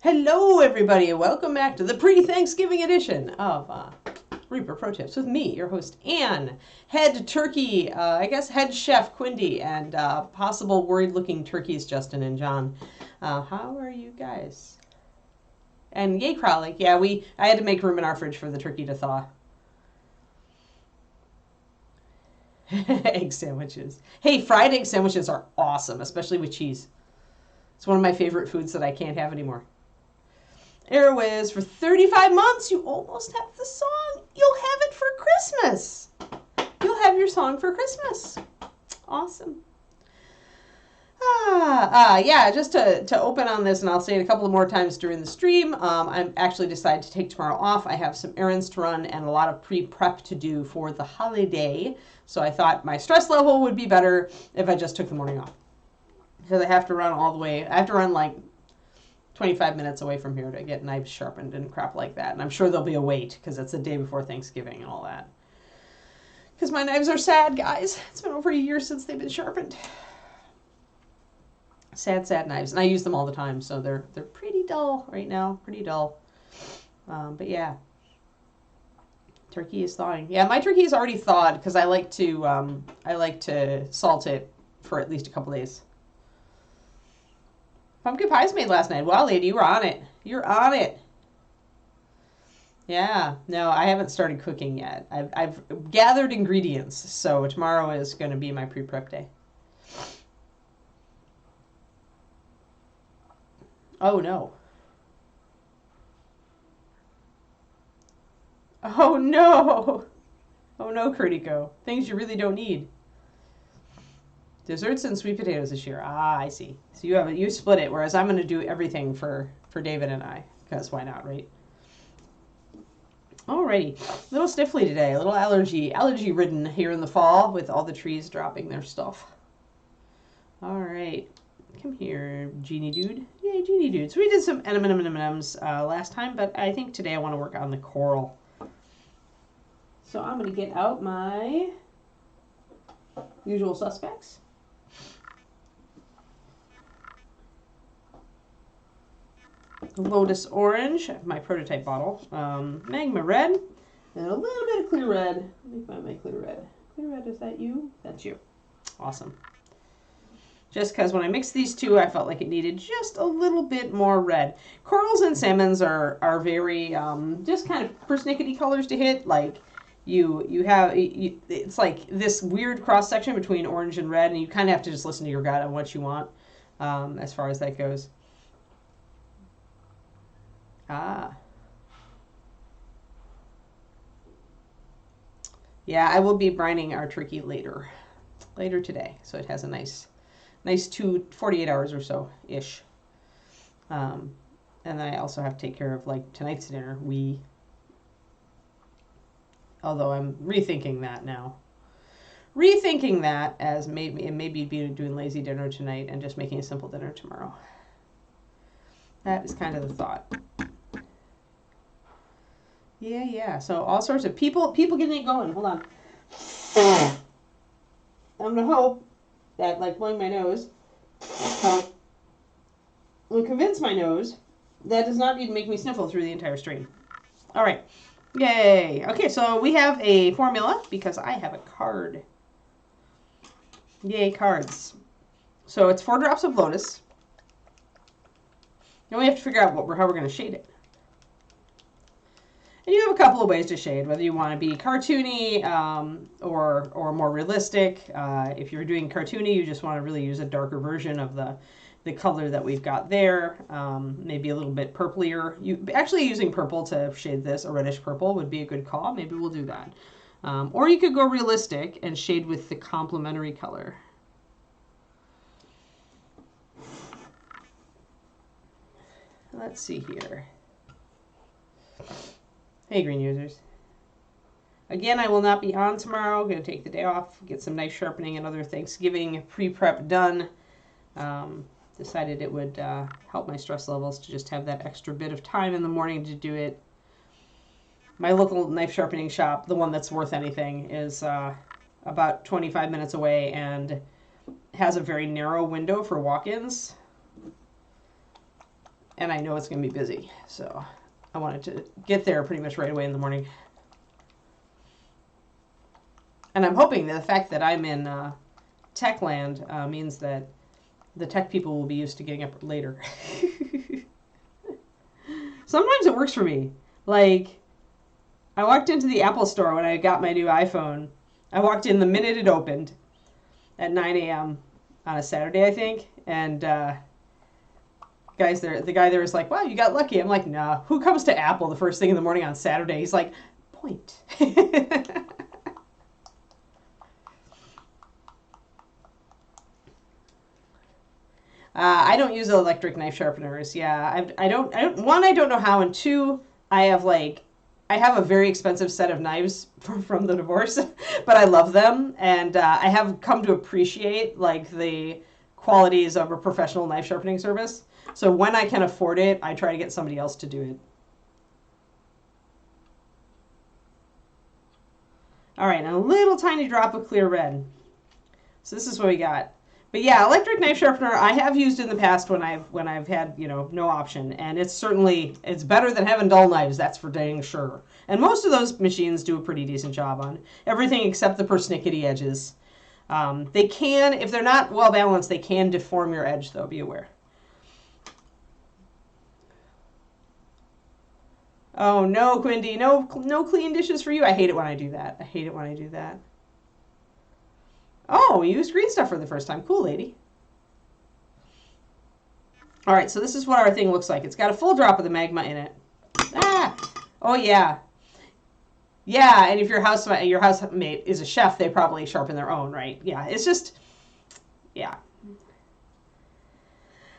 Hello, everybody, and welcome back to the pre-Thanksgiving edition of Reaper Pro Tips with me, your host, Anne. Head turkey, I guess head chef Quindy, and possible worried-looking turkeys, Justin and John. How are you guys? And yay, Crowley. Yeah, I had to make room in our fridge for the turkey to thaw. Egg sandwiches. Hey, fried egg sandwiches are awesome, especially with cheese. It's one of my favorite foods that I can't have anymore. Airways, for 35 months, you almost have the song. You'll have it for Christmas. You'll have your song for Christmas. Awesome. Yeah, just to open on this, and I'll say it a couple of more times during the stream, I'm actually decided to take tomorrow off. I have some errands to run and a lot of pre-prep to do for the holiday, so I thought my stress level would be better if I just took the morning off. Because I have to run all the way, I have to run like 25 minutes away from here to get knives sharpened and crap like that. And I'm sure there'll be a wait because it's the day before Thanksgiving and all that. Because my knives are sad, guys. It's been over a year since they've been sharpened. Sad, sad knives. And I use them all the time, so they're pretty dull right now. Pretty dull. But yeah. Turkey is thawing. Yeah, my turkey is already thawed because I like to salt it for at least a couple days. Pumpkin pie's made last night. Wow, lady, you were on it. You're on it. Yeah, no, I haven't started cooking yet. I've gathered ingredients, so tomorrow is going to be my pre-prep day. Oh, no. Oh, no. Oh, no, Curtico. Things you really don't need. Desserts and sweet potatoes this year. Ah, I see. So you split it, whereas I'm going to do everything for David and I, because why not, right? Alrighty. A little sniffly today, a little allergy-ridden here in the fall with all the trees dropping their stuff. All right. Come here, Genie Dude. Yay, Genie Dude. So we did some M&Ms last time, but I think today I want to work on the coral. So I'm going to get out my usual suspects. Lotus Orange, my prototype bottle, Magma Red, and a little bit of Clear Red. Let me find my Clear Red. Clear Red, is that you? That's you. Awesome. Just because when I mixed these two, I felt like it needed just a little bit more red. Corals and salmons are very, just kind of persnickety colors to hit. Like, it's like this weird cross-section between orange and red, and you kind of have to just listen to your gut on what you want as far as that goes. Ah. Yeah, I will be brining our turkey later today. So it has a nice 48 hours or so-ish. And then I also have to take care of, like, tonight's dinner. Although I'm rethinking that now. Rethinking that as maybe be doing lazy dinner tonight and just making a simple dinner tomorrow. That is kind of the thought. Yeah. So all sorts of people getting it going. Hold on. I'm gonna hope that, like, blowing my nose will convince my nose that does not need to make me sniffle through the entire stream. All right. Yay. Okay, so we have a formula because I have a card. Yay, cards. So it's 4 drops of Lotus. Then we have to figure out how we're going to shade it. And you have a couple of ways to shade, whether you want to be cartoony or more realistic. If you're doing cartoony, you just want to really use a darker version of the color that we've got there. Maybe a little bit purplier. Actually using purple to shade this, a reddish purple, would be a good call. Maybe we'll do that. Or you could go realistic and shade with the complementary color. Let's see here. Hey, green users. Again, I will not be on tomorrow. I'm going to take the day off, get some knife sharpening and other Thanksgiving pre-prep done. Decided it would help my stress levels to just have that extra bit of time in the morning to do it. My local knife sharpening shop, the one that's worth anything, is about 25 minutes away and has a very narrow window for walk-ins. and I know it's going to be busy, so I wanted to get there pretty much right away in the morning. And I'm hoping that the fact that I'm in tech land means that the tech people will be used to getting up later. Sometimes it works for me. Like, I walked into the Apple store when I got my new iPhone. I walked in the minute it opened at 9 a.m. on a Saturday, I think. And the guy there was like, wow, you got lucky. I'm like, nah, who comes to Apple the first thing in the morning on Saturday? He's like, point. I don't use electric knife sharpeners. Yeah, I don't. One, I don't know how, and two, I have a very expensive set of knives from the divorce, but I love them, and I have come to appreciate like the qualities of a professional knife sharpening service. So when I can afford it, I try to get somebody else to do it. All right, and a little tiny drop of clear red. So this is what we got. But yeah, electric knife sharpener I have used in the past when I've had, no option, and it's better than having dull knives, that's for dang sure. And most of those machines do a pretty decent job on everything except the persnickety edges. They can, if they're not well balanced, they can deform your edge though, be aware. Oh no, Quindy, no clean dishes for you. I hate it when I do that. I hate it when I do that. Oh, you used green stuff for the first time. Cool, lady. All right, so this is what our thing looks like. It's got a full drop of the magma in it. Ah! Oh, yeah. Yeah, and if your housemate is a chef, they probably sharpen their own, right? Yeah, it's just, yeah.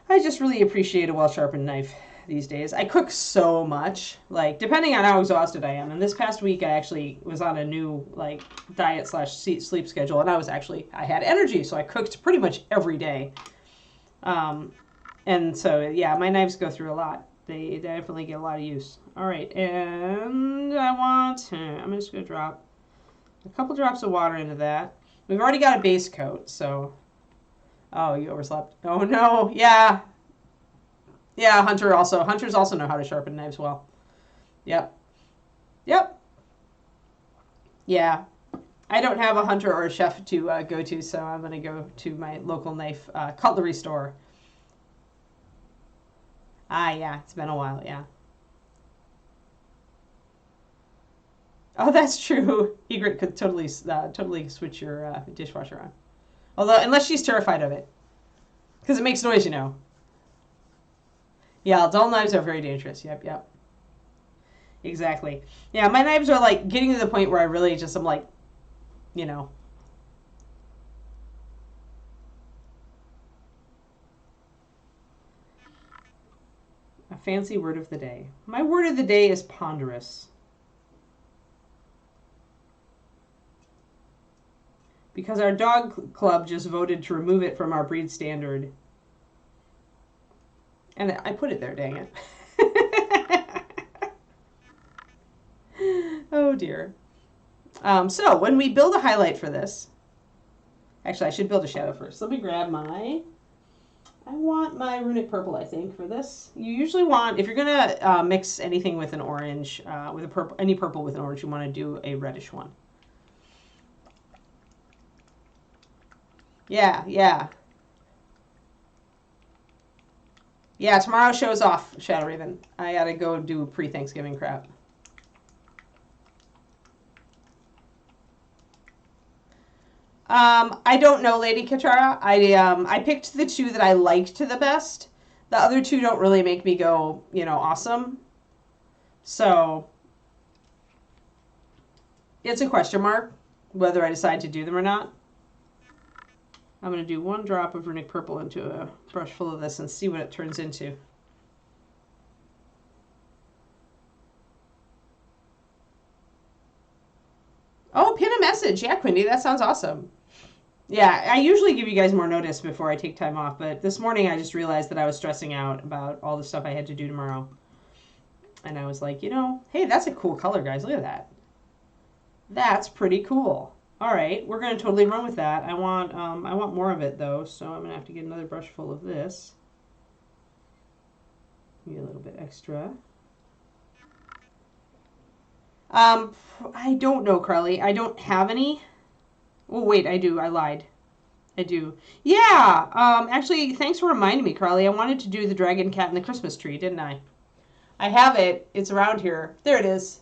I just really appreciate a well-sharpened knife these days. I cook so much, like, depending on how exhausted I am. And this past week, I actually was on a new, like, diet/sleep schedule, and I had energy, so I cooked pretty much every day. And so, yeah, my knives go through a lot. They definitely get a lot of use. All right, and I'm just going to drop a couple drops of water into that. We've already got a base coat, so... Oh, you overslept. Oh, no. Yeah. Yeah, hunters also know how to sharpen knives well. Yep. Yep. Yeah. I don't have a hunter or a chef to go to, so I'm going to go to my local knife cutlery store. Ah, yeah, it's been a while, yeah. Oh, that's true. Egret could totally switch your dishwasher on. Although, unless she's terrified of it. Because it makes noise, Yeah, dull knives are very dangerous. Yep. Exactly. Yeah, my knives are like getting to the point where I really just am like, A fancy word of the day. My word of the day is ponderous. Because our dog club just voted to remove it from our breed standard. And I put it there, dang it. Oh dear. So when we build a highlight for this, actually I should build a shadow first. Let me grab I want my runic purple, I think, for this. You usually want, if you're gonna mix anything with an orange, with a purple, any purple with an orange, you want to do a reddish one. Yeah. Yeah, tomorrow show's off, Shadow Raven. I gotta go do pre-Thanksgiving crap. I don't know, Lady Katara. I picked the two that I liked the best. The other two don't really make me go, awesome. So it's a question mark whether I decide to do them or not. I'm going to do 1 drop of runic purple into a brush full of this and see what it turns into. Oh, pin a message. Yeah, Quindy, that sounds awesome. Yeah, I usually give you guys more notice before I take time off, but this morning I just realized that I was stressing out about all the stuff I had to do tomorrow. And I was like, hey, that's a cool color, guys. Look at that. That's pretty cool. All right, we're going to totally run with that. I want more of it, though, so I'm going to have to get another brush full of this. Maybe a little bit extra. I don't know, Carly. I don't have any. Oh, wait, I do. I lied. I do. Yeah. Actually, thanks for reminding me, Carly. I wanted to do the dragon cat and the Christmas tree, didn't I? I have it. It's around here. There it is.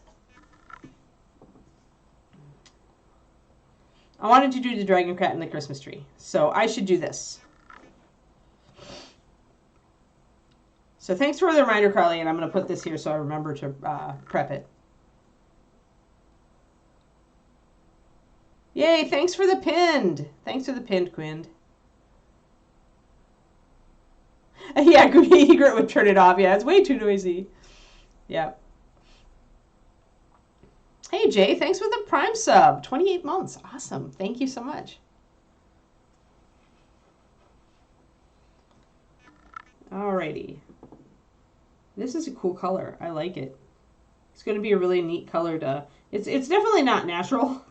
I wanted to do the dragon cat and the Christmas tree. So I should do this. So thanks for the reminder, Carly, and I'm going to put this here so I remember to prep it. Yay, thanks for the pinned. Thanks for the pinned, Quinn. Yeah, Egret would turn it off. Yeah, it's way too noisy. Yep. Hey, Jay, thanks for the Prime sub. 28 months. Awesome. Thank you so much. Alrighty. This is a cool color. I like it. It's going to be a really neat color to... It's definitely not natural.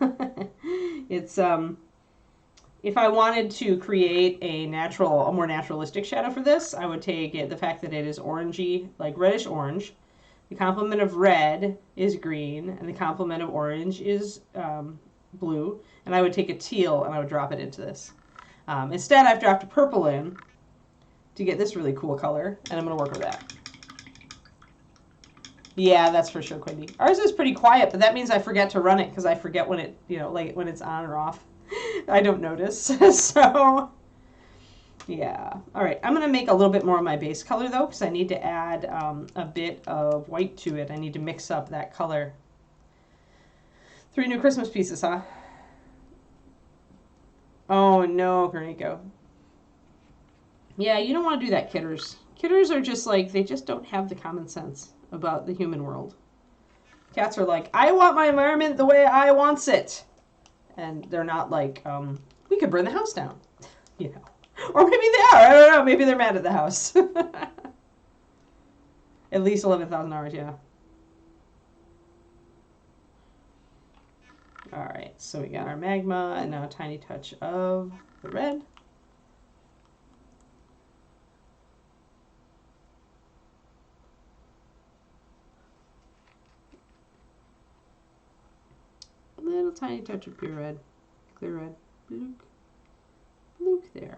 It's if I wanted to create a more naturalistic shadow for this, I would take the fact that it is orangey, like reddish orange. The complement of red is green, and the complement of orange is blue. And I would take a teal and I would drop it into this. Instead, I've dropped a purple in to get this really cool color, and I'm going to work with that. Yeah, that's for sure, Quindy. Ours is pretty quiet, but that means I forget to run it because I forget when it, like when it's on or off. I don't notice. So, yeah. All right, I'm going to make a little bit more of my base color, though, because I need to add a bit of white to it. I need to mix up that color. 3 new Christmas pieces, huh? Oh, no, Graniko. Yeah, you don't want to do that, kidders. Kidders are just like, they just don't have the common sense about the human world. Cats are like, I want my environment the way I wants it. And they're not like, we could burn the house down. You know. Or maybe they are. I don't know. Maybe they're mad at the house. At least 11,000 hours, yeah. Alright, so we got our magma and now a tiny touch of the red. Little tiny touch of pure red, clear red, bloop, bloop there.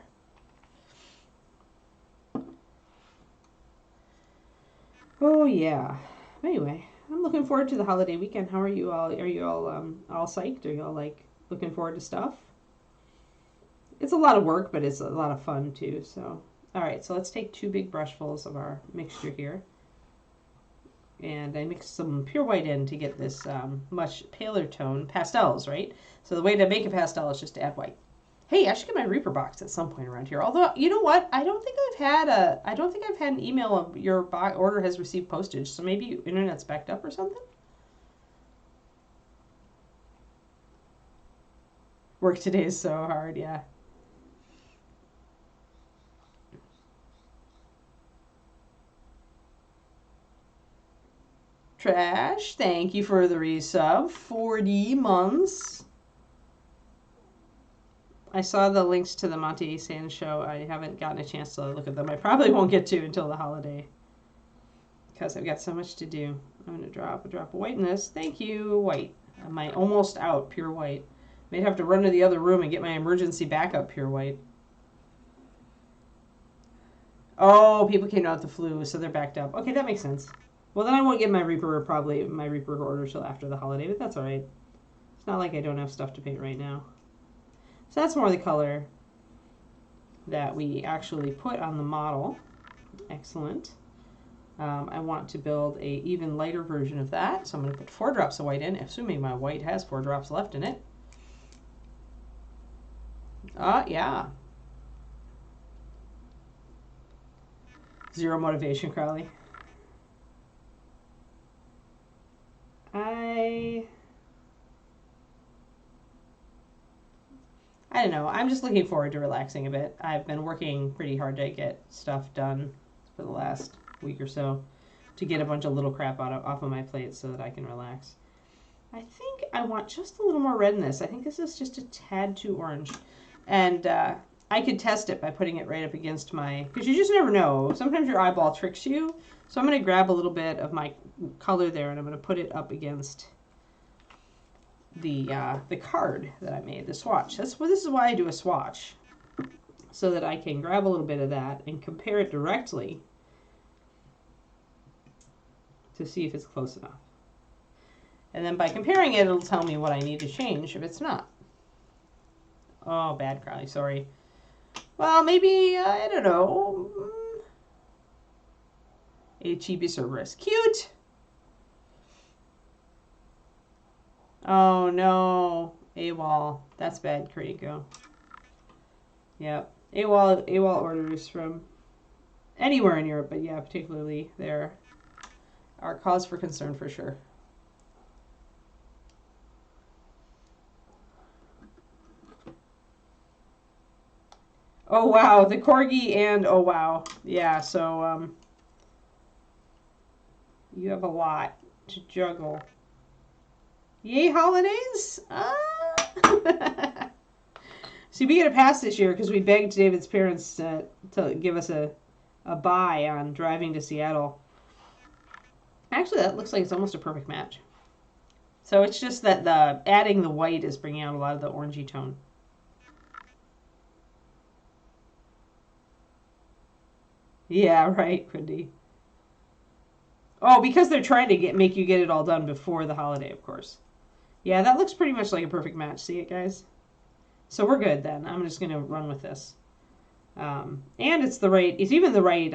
Oh yeah. Anyway, I'm looking forward to the holiday weekend. How are you all? Are you all psyched? Are you all like looking forward to stuff? It's a lot of work, but it's a lot of fun too. So, all right. So let's take 2 big brushfuls of our mixture here. And I mixed some pure white in to get this much paler tone. Pastels, right? So the way to make a pastel is just to add white. Hey, I should get my Reaper box at some point around here. Although, you know what? I don't think I've had an email of your order has received postage. So maybe internet's backed up or something. Work today is so hard, yeah. Trash, thank you for the resub. 40 months. I saw the links to the Monte San show. I haven't gotten a chance to look at them. I probably won't get to until the holiday because I've got so much to do. I'm going to drop a drop of white in this. Thank you, white. My almost out pure white. May have to run to the other room and get my emergency backup pure white. Oh, people came out with the flu, so they're backed up. Okay, that makes sense. Well, then I won't get my Reaper order till after the holiday, but that's all right. It's not like I don't have stuff to paint right now. So that's more the color that we actually put on the model. Excellent. I want to build a even lighter version of that, so I'm going to put 4 drops of white in, assuming my white has 4 drops left in it. Yeah. 0 motivation, Crowley. I don't know. I'm just looking forward to relaxing a bit. I've been working pretty hard to get stuff done for the last week or so to get a bunch of little crap off of my plate so that I can relax. I think I want just a little more red in this. I think this is just a tad too orange. And I could test it by putting it right up against my, because you just never know. Sometimes your eyeball tricks you. So I'm going to grab a little bit of my color there and I'm going to put it up against the card that I made, the swatch. This is why I do a swatch, so that I can grab a little bit of that and compare it directly to see if it's close enough. And then by comparing it, it'll tell me what I need to change if it's not. Oh, bad Crowley, sorry. Well, maybe, I don't know. HEB Cerberus. Cute! Oh, no. AWOL. That's bad, Kuriko. Yep. AWOL orders from anywhere in Europe, but yeah, particularly there are cause for concern for sure. Oh wow, the corgi and oh wow. Yeah, so you have a lot to juggle. Yay holidays! See, we get a pass this year because we begged David's parents to give us a buy on driving to Seattle. Actually, that looks like it's almost a perfect match. So it's just that adding the white is bringing out a lot of the orangey tone. Yeah, right, Quindy. Oh, because they're trying to make you get it all done before the holiday, of course. Yeah, that looks pretty much like a perfect match. See it, guys? So we're good then. I'm just going to run with this. And it's even the right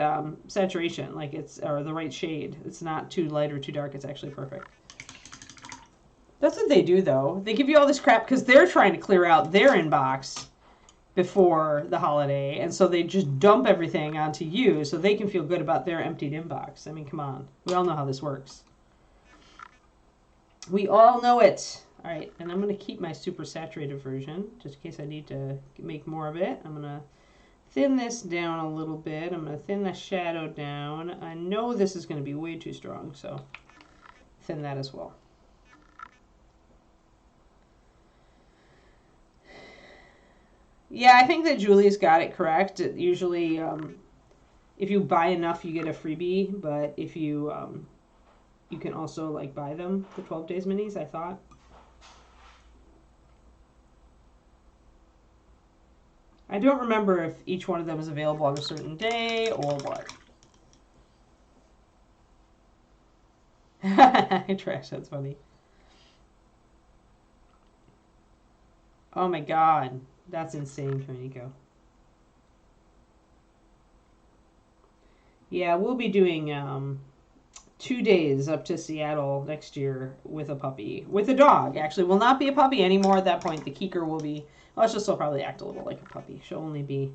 saturation, or the right shade. It's not too light or too dark. It's actually perfect. That's what they do, though. They give you all this crap because they're trying to clear out their inbox before the holiday, and so they just dump everything onto you so they can feel good about their emptied inbox. I mean, come on. We all know how this works. We all know it. All right, and I'm going to keep my super saturated version just in case I need to make more of it. I'm going to thin this down a little bit. I'm going to thin the shadow down. I know this is going to be way too strong, so thin that as well. Yeah, I think that Julie's got it correct. Usually, if you buy enough, you get a freebie. But if you you can also buy them, the 12 days minis, I thought. I don't remember if each one of them is available on a certain day or what. Trash, that's funny. Oh my god. That's insane, Tomiko. Yeah, we'll be doing 2 days up to Seattle next year with a puppy. With a dog, actually. Will not be a puppy anymore at that point. The Keeker will be... Well, she'll still probably act a little like a puppy. She'll only be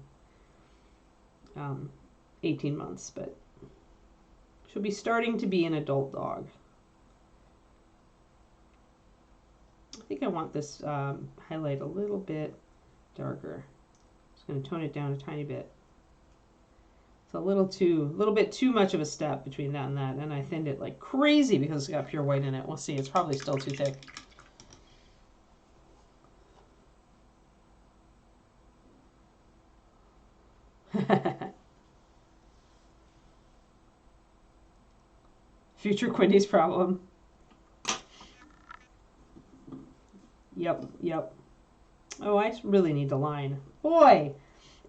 18 months, but she'll be starting to be an adult dog. I think I want this highlight a little bit darker. Just going to tone it down a tiny bit. It's a little bit too much of a step between that and that, and I thinned it like crazy because it's got pure white in it. We'll see. It's probably still too thick. Future Quindy's problem. Yep. Oh, I really need to line. Boy,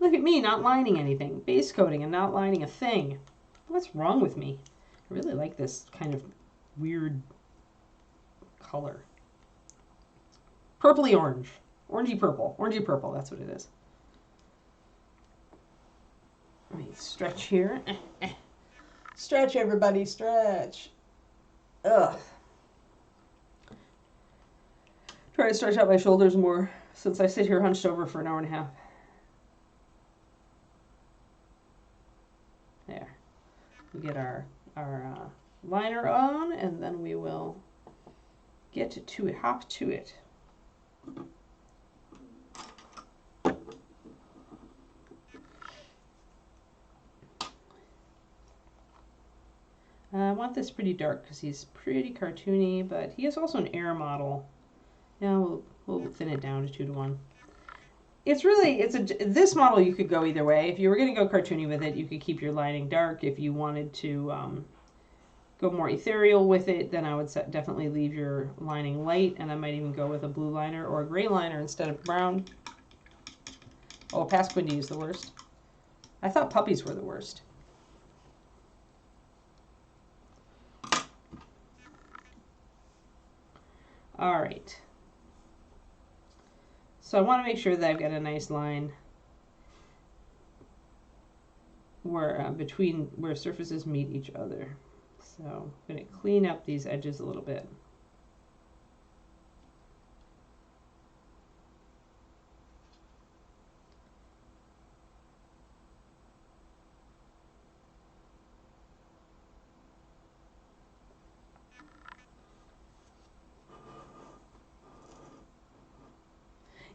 look at me not lining anything. Base coating and not lining a thing. What's wrong with me? I really like this kind of weird color. Purpley orange. Orangey purple. Orangey purple, that's what it is. Let me stretch here. Stretch, everybody, stretch. Ugh. Try to stretch out my shoulders more since I sit here hunched over for an hour and a half. There. We get our liner on, and then we will get to it, hop to it. I want this pretty dark because he's pretty cartoony, but he is also an air model. Now we'll thin it down to 2:1. it's really, this model you could go either way. If you were going to go cartoony with it, you could keep your lining dark. If you wanted to go more ethereal with it, then I would definitely leave your lining light, and I might even go with a blue liner or a gray liner instead of brown. Oh, Pasquindi is the worst. I thought puppies were the worst. All right. So I want to make sure that I've got a nice line where between where surfaces meet each other. So I'm going to clean up these edges a little bit.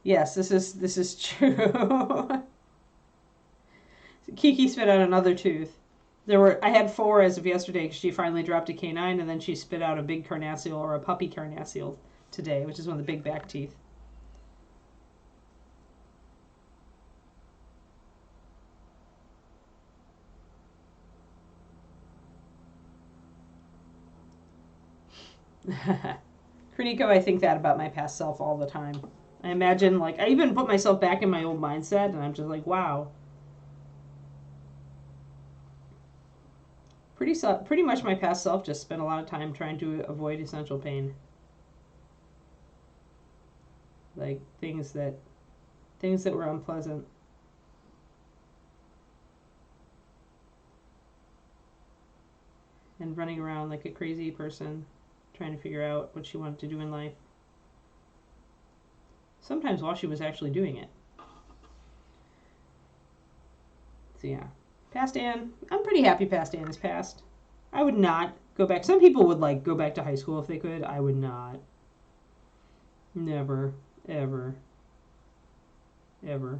Yes, this is true. Kiki spit out another tooth. I had 4 as of yesterday because she finally dropped a canine, and then she spit out a big carnassial or a puppy carnassial today, which is one of the big back teeth. Kroniko, I think that about my past self all the time. I imagine, like, I even put myself back in my old mindset, and I'm just like, wow. Pretty much my past self just spent a lot of time trying to avoid essential pain. Like, things that were unpleasant. And running around like a crazy person, trying to figure out what she wanted to do in life. Sometimes while she was actually doing it. So yeah. Past Anne. I'm pretty happy past Anne is past. I would not go back. Some people would like go back to high school if they could. I would not. Never. Ever. Ever.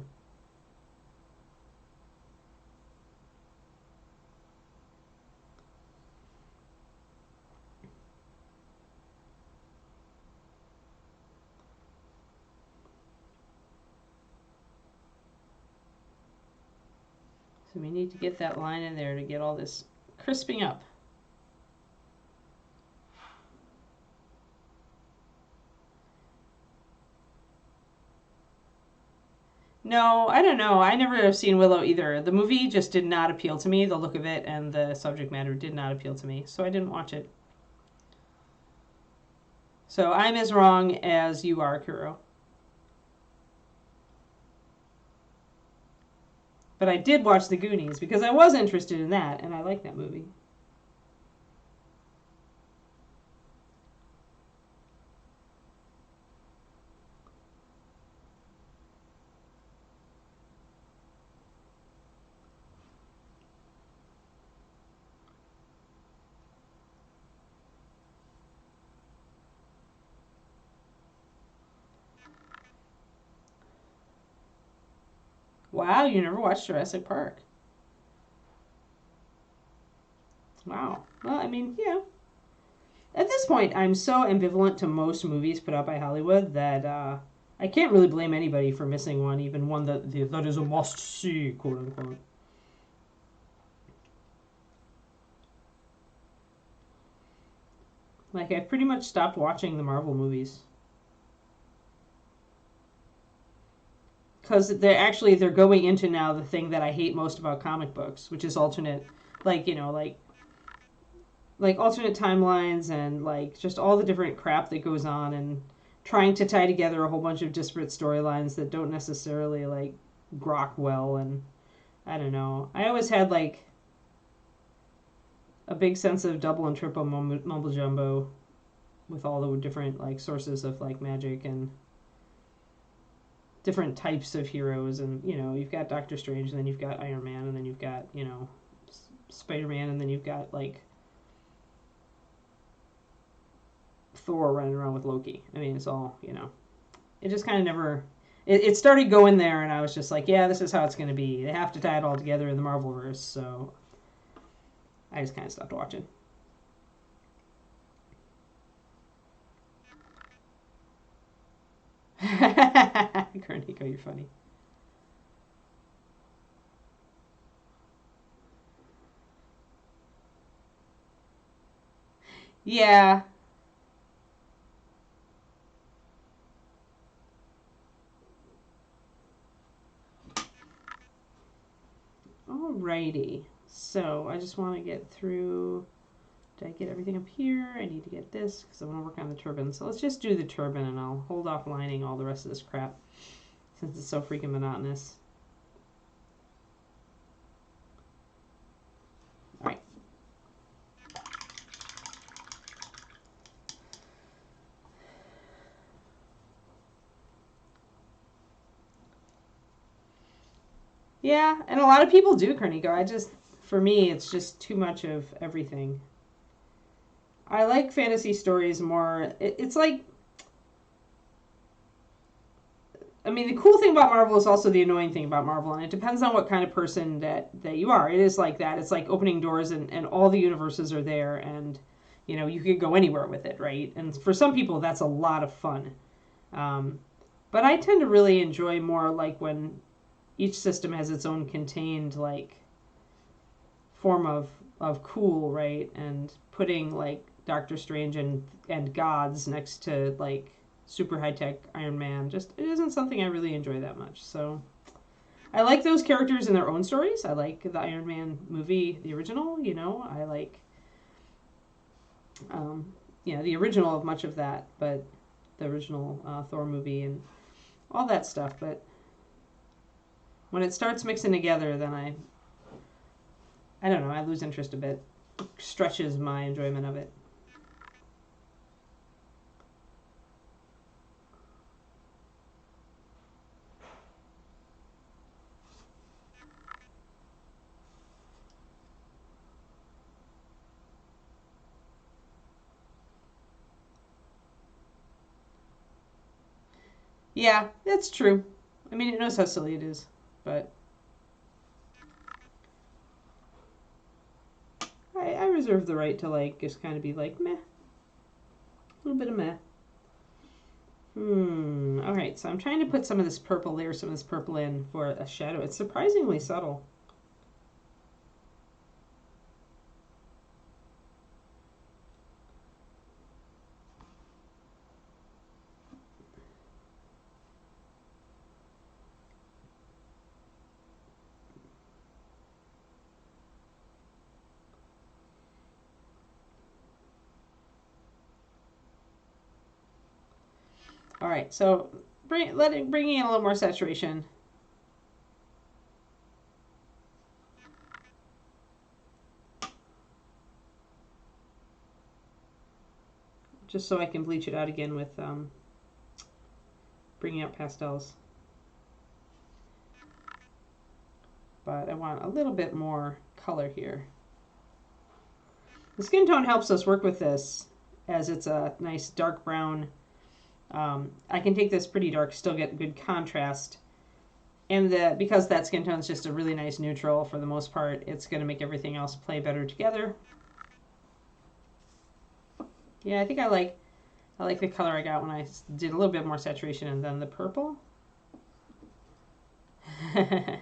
So we need to get that line in there to get all this crisping up. No, I don't know. I never have seen Willow either. The movie just did not appeal to me. The look of it and the subject matter did not appeal to me, so I didn't watch it. So I'm as wrong as you are, Kuro. But I did watch The Goonies because I was interested in that, and I like that movie. Wow, you never watched Jurassic Park. Wow. Well, I mean, yeah. At this point, I'm so ambivalent to most movies put out by Hollywood that I can't really blame anybody for missing one, even one that is a must-see, quote-unquote. Like, I've pretty much stopped watching the Marvel movies. Because they're going into now the thing that I hate most about comic books, which is alternate, like, you know, like alternate timelines and like just all the different crap that goes on and trying to tie together a whole bunch of disparate storylines that don't necessarily like grok well. And I don't know. I always had like a big sense of double and triple mumble jumbo with all the different like sources of like magic and different types of heroes. And you know, you've got Doctor Strange, and then you've got Iron Man, and then you've got, you know, Spider-Man, and then you've got like Thor running around with Loki. I mean, it's all, you know, it just kind of never, it started going there, and I was just like, yeah, this is how it's going to be. They have to tie it all together in the Marvelverse, so I just kind of stopped watching. Kroniko, you're funny. Yeah. Alrighty. So I just want to get through. Did I get everything up here? I need to get this because I want to work on the turbine. So let's just do the turbine and I'll hold off lining all the rest of this crap since it's so freaking monotonous. Alright. Yeah, and a lot of people do, Korniko. For me, it's just too much of everything. I like fantasy stories more. It's like, I mean, the cool thing about Marvel is also the annoying thing about Marvel, and it depends on what kind of person that you are. It is like that. It's like opening doors, and all the universes are there, and you know you could go anywhere with it, right? And for some people, that's a lot of fun. But I tend to really enjoy more like when each system has its own contained like form of cool, right? And putting like Doctor Strange and gods next to like super high tech Iron Man just it isn't something I really enjoy that much. So I like those characters in their own stories. I like the Iron Man movie, the original. You know, I like the original of much of that, but the original Thor movie and all that stuff. But when it starts mixing together, then I don't know, I lose interest a bit. It stretches my enjoyment of it. Yeah, that's true. I mean, it knows how silly it is, but I reserve the right to like just kind of be like meh, a little bit of meh. All right, so I'm trying to put some of this purple there, some of this purple in for a shadow. It's surprisingly subtle. All right, so bringing in a little more saturation. Just so I can bleach it out again with bringing out pastels. But I want a little bit more color here. The skin tone helps us work with this as it's a nice dark brown. I can take this pretty dark, still get good contrast. And because that skin tone is just a really nice neutral for the most part, it's going to make everything else play better together. Yeah, I think I like the color I got when I did a little bit more saturation and then the purple. Yeah,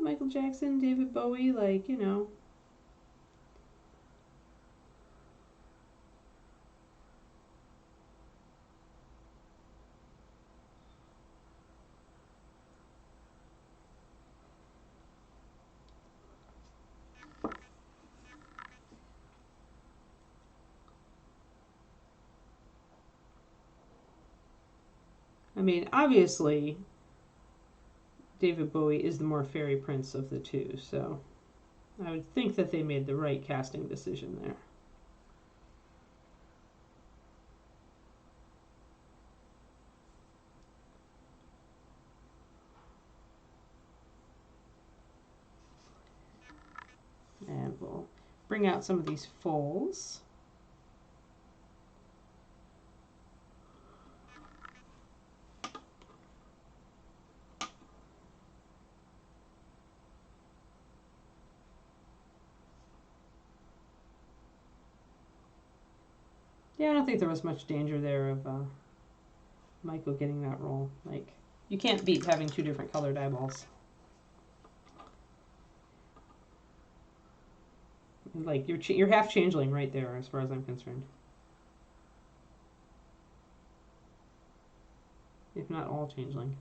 Michael Jackson, David Bowie, like, you know. I mean, obviously, David Bowie is the more fairy prince of the two, so I would think that they made the right casting decision there. And we'll bring out some of these folds. Yeah, I don't think there was much danger there of Michael getting that role. Like, you can't beat having two different colored eyeballs. Like you're half changeling right there, as far as I'm concerned. If not all changeling.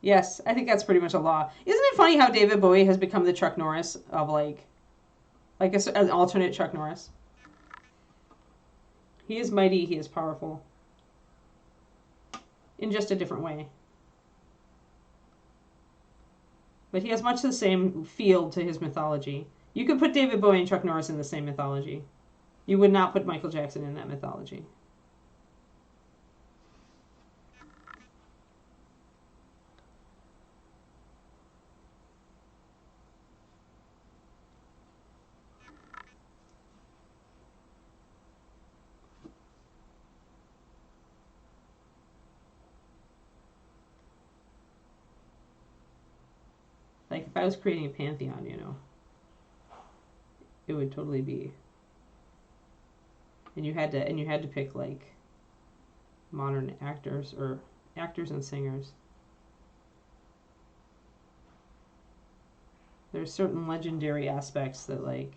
Yes, I think that's pretty much a law. Isn't it funny how David Bowie has become the Chuck Norris of like an alternate Chuck Norris? He is mighty, he is powerful. In just a different way. But he has much the same feel to his mythology. You could put David Bowie and Chuck Norris in the same mythology. You would not put Michael Jackson in that mythology. Like if I was creating a pantheon, you know, it would totally be. And you had to pick like modern actors or actors and singers. There's certain legendary aspects that like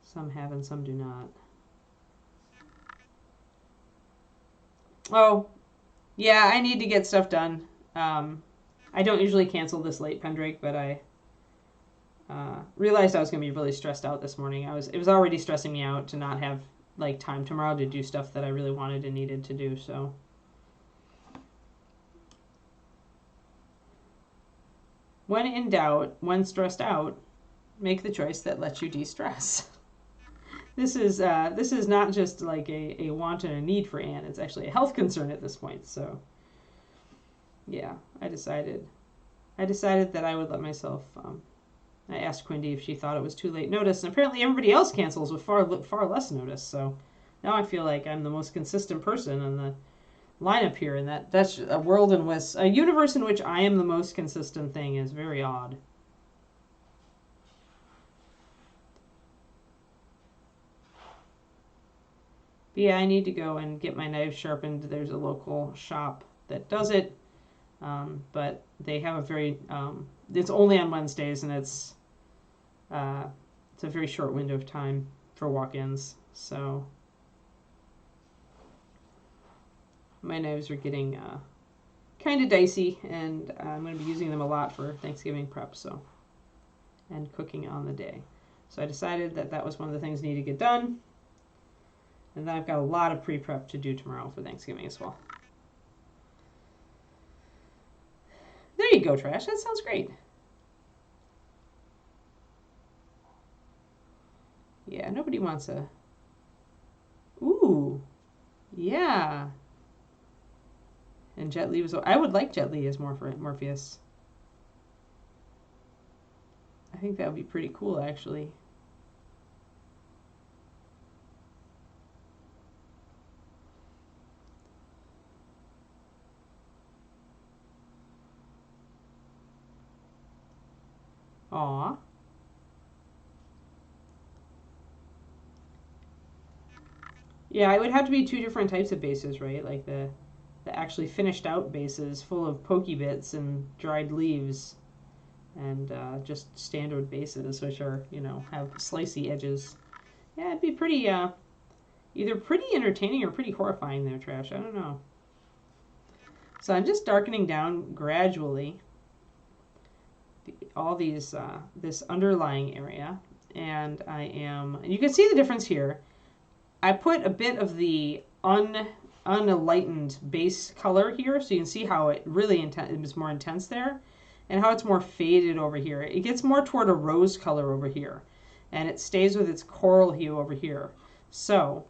some have and some do not. Oh, yeah, I need to get stuff done. I don't usually cancel this late, Pendrake, but I realized I was going to be really stressed out this morning. It was already stressing me out to not have like time tomorrow to do stuff that I really wanted and needed to do. So when in doubt, when stressed out, make the choice that lets you de-stress. This is not just like a want and a need for Anne. It's actually a health concern at this point. So yeah, I decided that I would let myself. I asked Quindy if she thought it was too late notice, and apparently everybody else cancels with far less notice. So now I feel like I'm the most consistent person in the lineup here, and that's a universe in which I am the most consistent thing is very odd. But yeah, I need to go and get my knives sharpened. There's a local shop that does it, but they have a very it's only on Wednesdays, and it's a very short window of time for walk-ins. So my knives are getting kind of dicey, and I'm going to be using them a lot for Thanksgiving prep, so, and cooking on the day. So I decided that was one of the things I need to get done. And then I've got a lot of pre-prep to do tomorrow for Thanksgiving as well. There you go, Trash. That sounds great. Yeah, nobody wants a... Ooh. Yeah. And Jet Li was... I would like Jet Li as Morpheus. I think that would be pretty cool, actually. Aw. Yeah, it would have to be two different types of bases, right? Like the actually finished out bases full of pokey bits and dried leaves, and just standard bases, which are, you know, have slicey edges. Yeah, it'd be pretty, either pretty entertaining or pretty horrifying there, Trash. I don't know. So I'm just darkening down gradually all these, this underlying area, and you can see the difference here. I put a bit of the unenlightened base color here, so you can see how it really is more intense there, and how it's more faded over here. It gets more toward a rose color over here, and it stays with its coral hue over here. So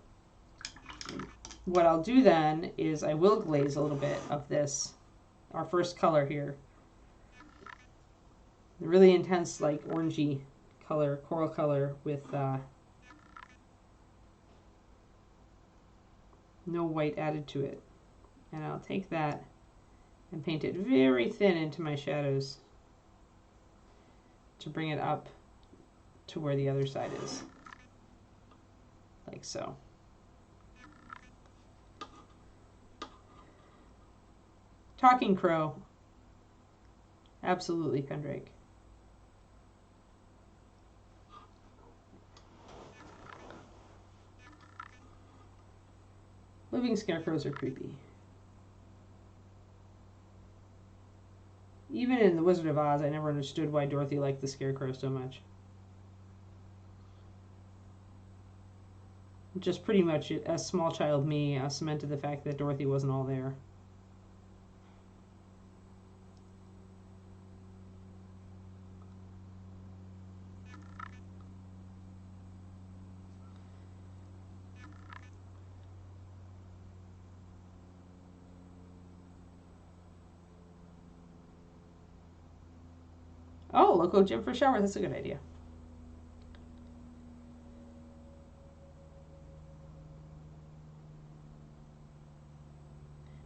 what I'll do then is I will glaze a little bit of this, our first color here. The really intense, like orangey color, coral color with no white added to it. And I'll take that and paint it very thin into my shadows to bring it up to where the other side is. Like so. Talking crow. Absolutely, Pendrake. Living scarecrows are creepy. Even in The Wizard of Oz, I never understood why Dorothy liked the scarecrow so much. Just pretty much, as small child me, cemented the fact that Dorothy wasn't all there. Oh, local gym for shower. That's a good idea.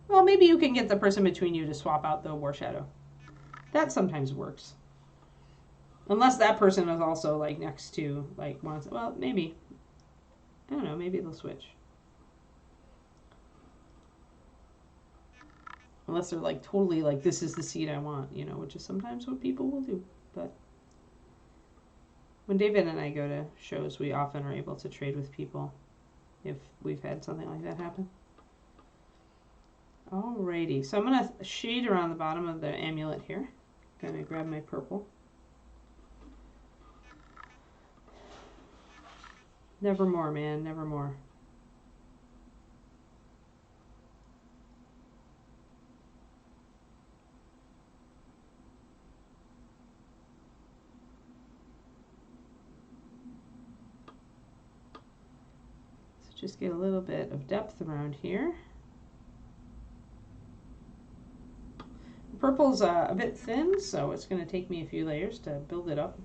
Well, maybe you can get the person between you to swap out the war shadow. That sometimes works. Unless that person is also like next to like wants. Well, maybe. I don't know. Maybe they'll switch. Unless they're like totally like, this is the seat I want, you know, which is sometimes what people will do. But when David and I go to shows, we often are able to trade with people if we've had something like that happen. Alrighty, so I'm going to shade around the bottom of the amulet here. Going to grab my purple. Nevermore, man, nevermore. So just get a little bit of depth around here. Purple's a bit thin, so it's going to take me a few layers to build it up.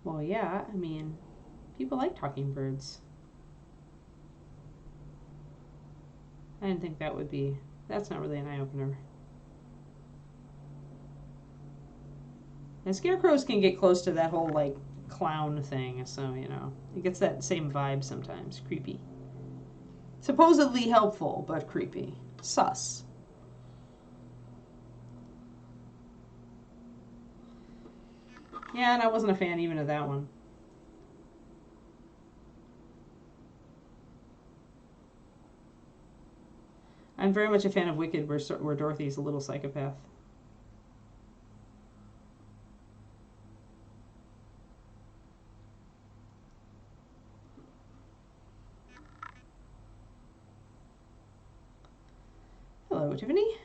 Well, yeah, I mean, people like talking birds. I didn't think that would be, that's not really an eye-opener. And scarecrows can get close to that whole, like, clown thing, so, you know, it gets that same vibe sometimes. Creepy. Supposedly helpful, but creepy. Sus. Yeah, and I wasn't a fan even of that one. I'm very much a fan of Wicked, where Dorothy's a little psychopath. Hello, Tiffany.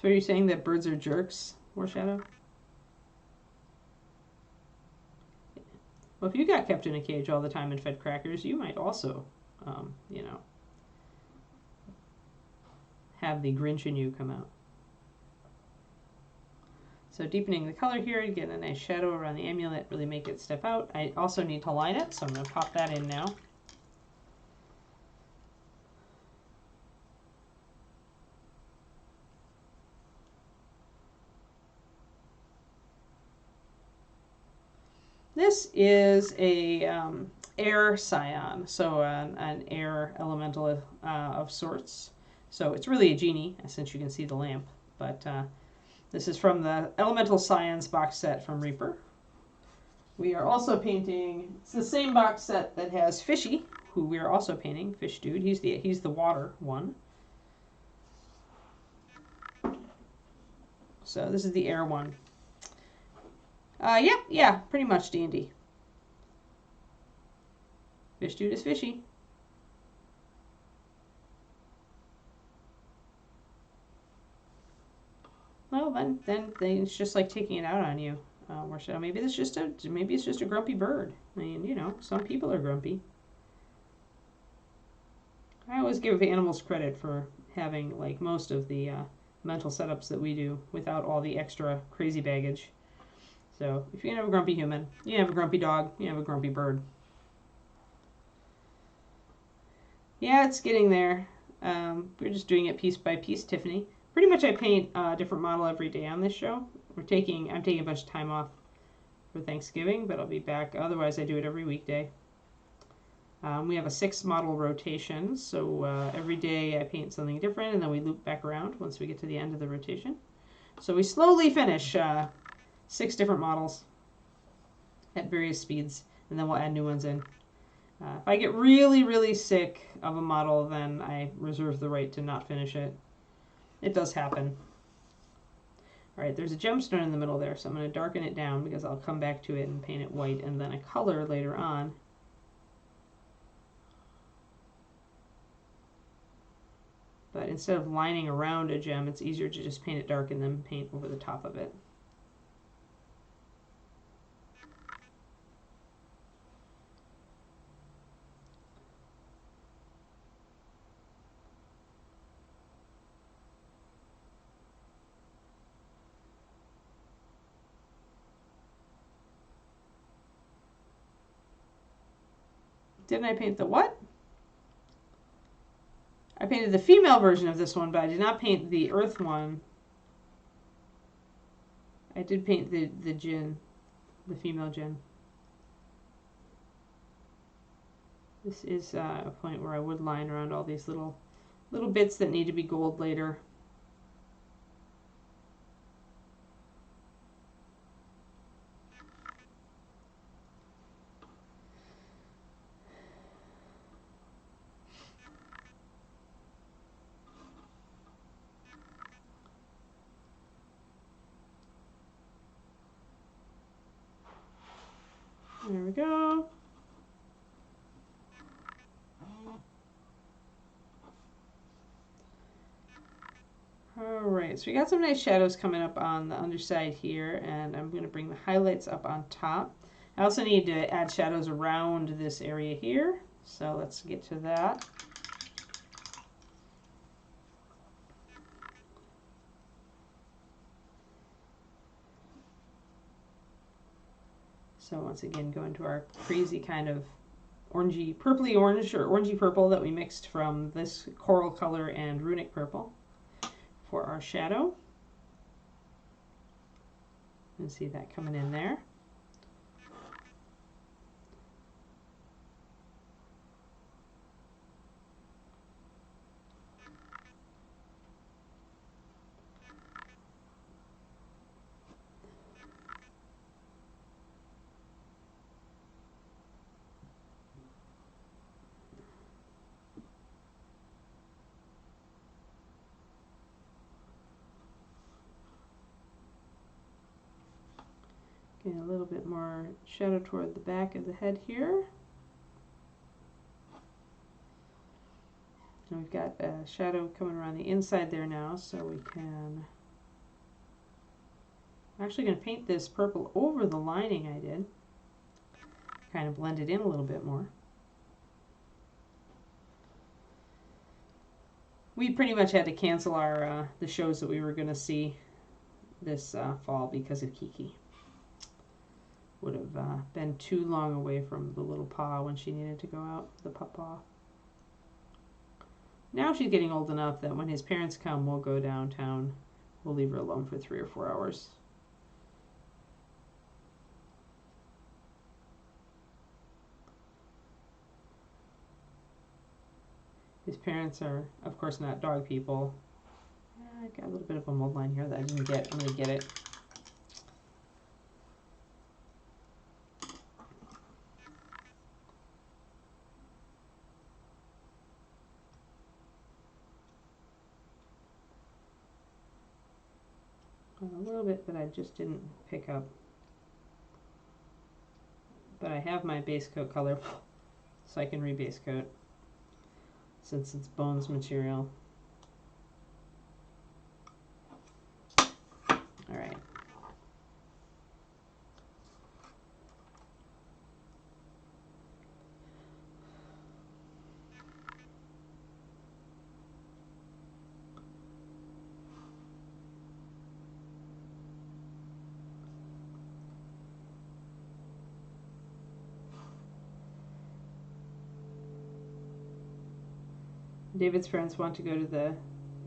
So are you saying that birds are jerks, Warshadow? Well, if you got kept in a cage all the time and fed crackers, you might also, you know, have the Grinch in you come out. So deepening the color here to get a nice shadow around the amulet, really make it step out. I also need to line it, so I'm going to pop that in now. This is a air Scion, so an air elemental of sorts. So it's really a genie, since you can see the lamp. But this is from the Elemental Scions box set from Reaper. We are also painting, it's the same box set that has Fishy, who we are also painting, Fish Dude. He's the water one. So this is the air one. Yeah, pretty much D&D. Fish Dude is fishy. Well, then it's just like taking it out on you. Or so maybe it's just a grumpy bird. I mean, you know, some people are grumpy. I always give animals credit for having like most of the mental setups that we do without all the extra crazy baggage. So if you can have a grumpy human, you can have a grumpy dog, you can have a grumpy bird. Yeah, it's getting there. We're just doing it piece by piece, Tiffany. Pretty much I paint a different model every day on this show. I'm taking a bunch of time off for Thanksgiving, but I'll be back. Otherwise, I do it every weekday. We have a 6-model rotation, so every day I paint something different, and then we loop back around once we get to the end of the rotation. So we slowly finish 6 different models at various speeds, and then we'll add new ones in. If I get really, really sick of a model, then I reserve the right to not finish it. It does happen. All right, there's a gemstone in the middle there, so I'm going to darken it down because I'll come back to it and paint it white and then a color later on. But instead of lining around a gem, it's easier to just paint it dark and then paint over the top of it. Didn't I paint the what? I painted the female version of this one, but I did not paint the earth one. I did paint the djinn, the female djinn. This is a point where I would line around all these little bits that need to be gold later. There we go. Alright, so we got some nice shadows coming up on the underside here, and I'm going to bring the highlights up on top. I also need to add shadows around this area here, so let's get to that. So once again, go into our crazy kind of orangey, purpley orange or orangey purple that we mixed from this coral color and runic purple for our shadow. You can see that coming in there. Getting a little bit more shadow toward the back of the head here. And we've got a shadow coming around the inside there now, so we can... I'm actually going to paint this purple over the lining I did. Kind of blend it in a little bit more. We pretty much had to cancel our the shows that we were going to see this fall because of Kiki. Would have been too long away from the little paw when she needed to go out, the pawpaw. Now she's getting old enough that when his parents come, we'll go downtown. We'll leave her alone for 3 or 4 hours. His parents are, of course, not dog people. I got a little bit of a mold line here that I didn't get. I'm going to get it. A little bit that I just didn't pick up. But I have my base coat color, so I can rebase coat since it's bones material. All right. David's parents want to go to the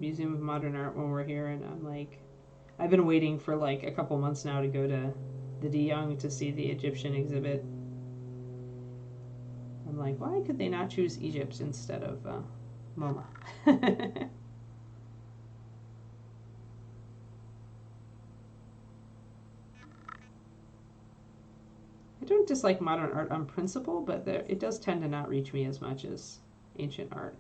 Museum of Modern Art when we're here, and I'm like, I've been waiting for like a couple months now to go to the De Young to see the Egyptian exhibit. I'm like, why could they not choose Egypt instead of MoMA? I don't dislike modern art on principle, but it does tend to not reach me as much as ancient art.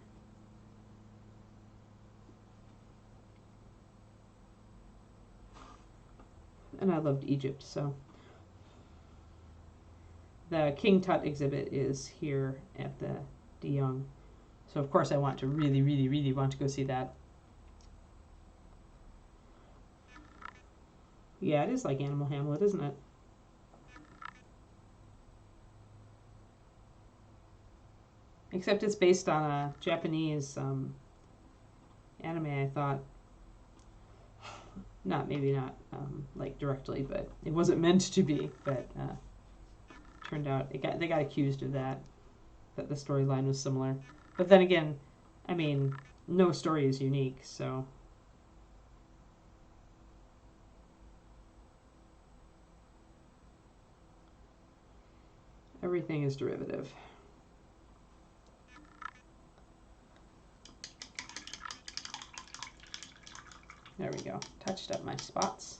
And I loved Egypt, so. The King Tut exhibit is here at the De Young. So of course I want to really, really, really want to go see that. Yeah, it is like Animal Hamlet, isn't it? Except it's based on a Japanese anime, I thought. Maybe not like directly, but it wasn't meant to be. But turned out they got accused of that the storyline was similar. But then again, I mean, no story is unique, so. Everything is derivative. There we go. Touched up my spots.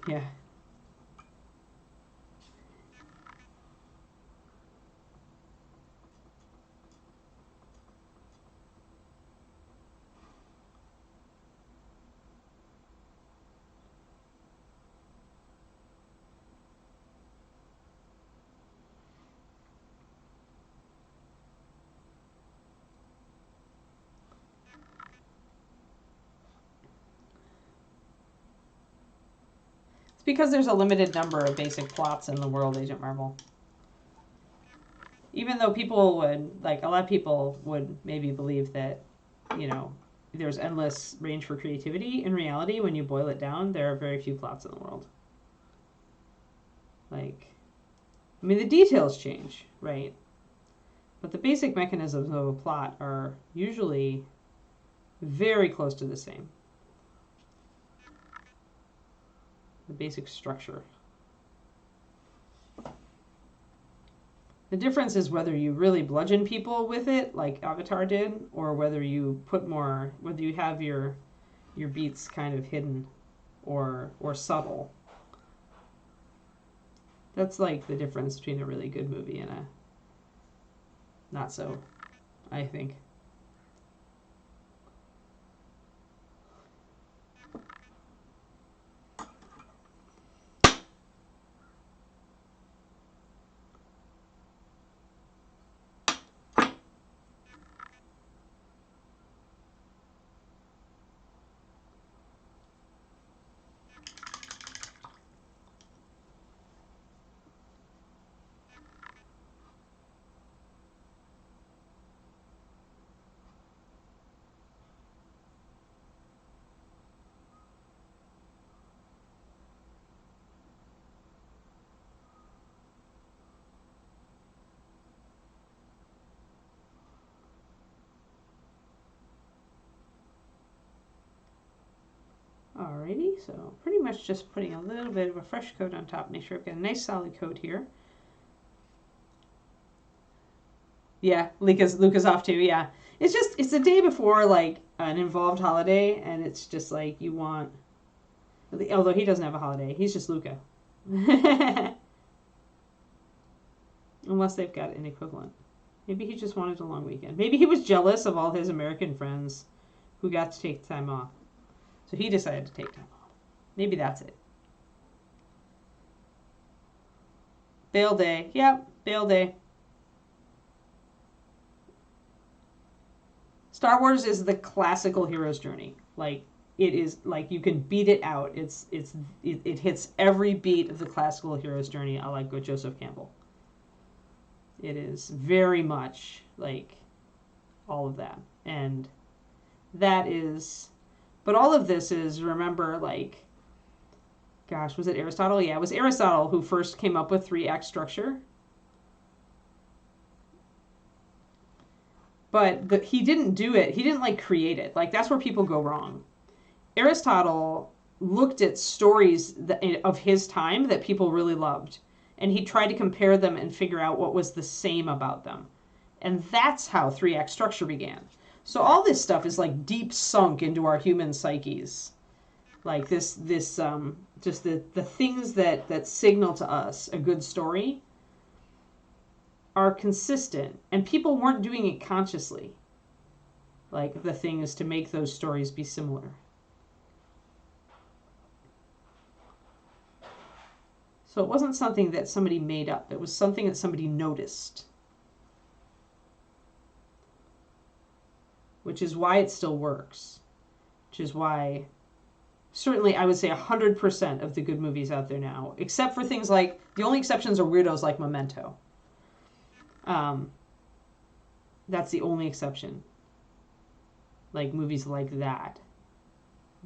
Yeah. It's because there's a limited number of basic plots in the world, Agent Marvel. Even though people would, like, a lot of people would maybe believe that, you know, there's endless range for creativity. In reality, when you boil it down, there are very few plots in the world. Like, I mean, the details change, right? But the basic mechanisms of a plot are usually very close to the same. The basic structure. The difference is whether you really bludgeon people with it, like Avatar did, or whether you put more, whether you have your beats kind of hidden or subtle. That's like the difference between a really good movie and a not so, I think. Alrighty, so pretty much just putting a little bit of a fresh coat on top. Make sure I've got a nice solid coat here. Yeah, Luca's off too, yeah. It's the day before, like, an involved holiday, and it's just like you want, although he doesn't have a holiday, he's just Luca. Unless they've got an equivalent. Maybe he just wanted a long weekend. Maybe he was jealous of all his American friends who got to take time off. So he decided to take time off. Maybe that's it. Bail day. Yep, bail day. Star Wars is the classical hero's journey. Like, it is, like, you can beat it out. It hits every beat of the classical hero's journey, a la Joseph Campbell. It is very much like all of that. And that is But all of this is, remember, like, gosh, was it Aristotle? Yeah, it was Aristotle who first came up with 3-act structure. But he didn't do it. He didn't, like, create it. Like, that's where people go wrong. Aristotle looked at stories of his time that people really loved, and he tried to compare them and figure out what was the same about them. And that's how 3-act structure began. So all this stuff is like deep sunk into our human psyches. Like this just the things that signal to us a good story are consistent, and people weren't doing it consciously. Like, the thing is to make those stories be similar. So it wasn't something that somebody made up. It was something that somebody noticed. Which is why it still works. Which is why, certainly, I would say 100% of the good movies out there now, except for things like, the only exceptions are weirdos like Memento. That's the only exception. Like movies like that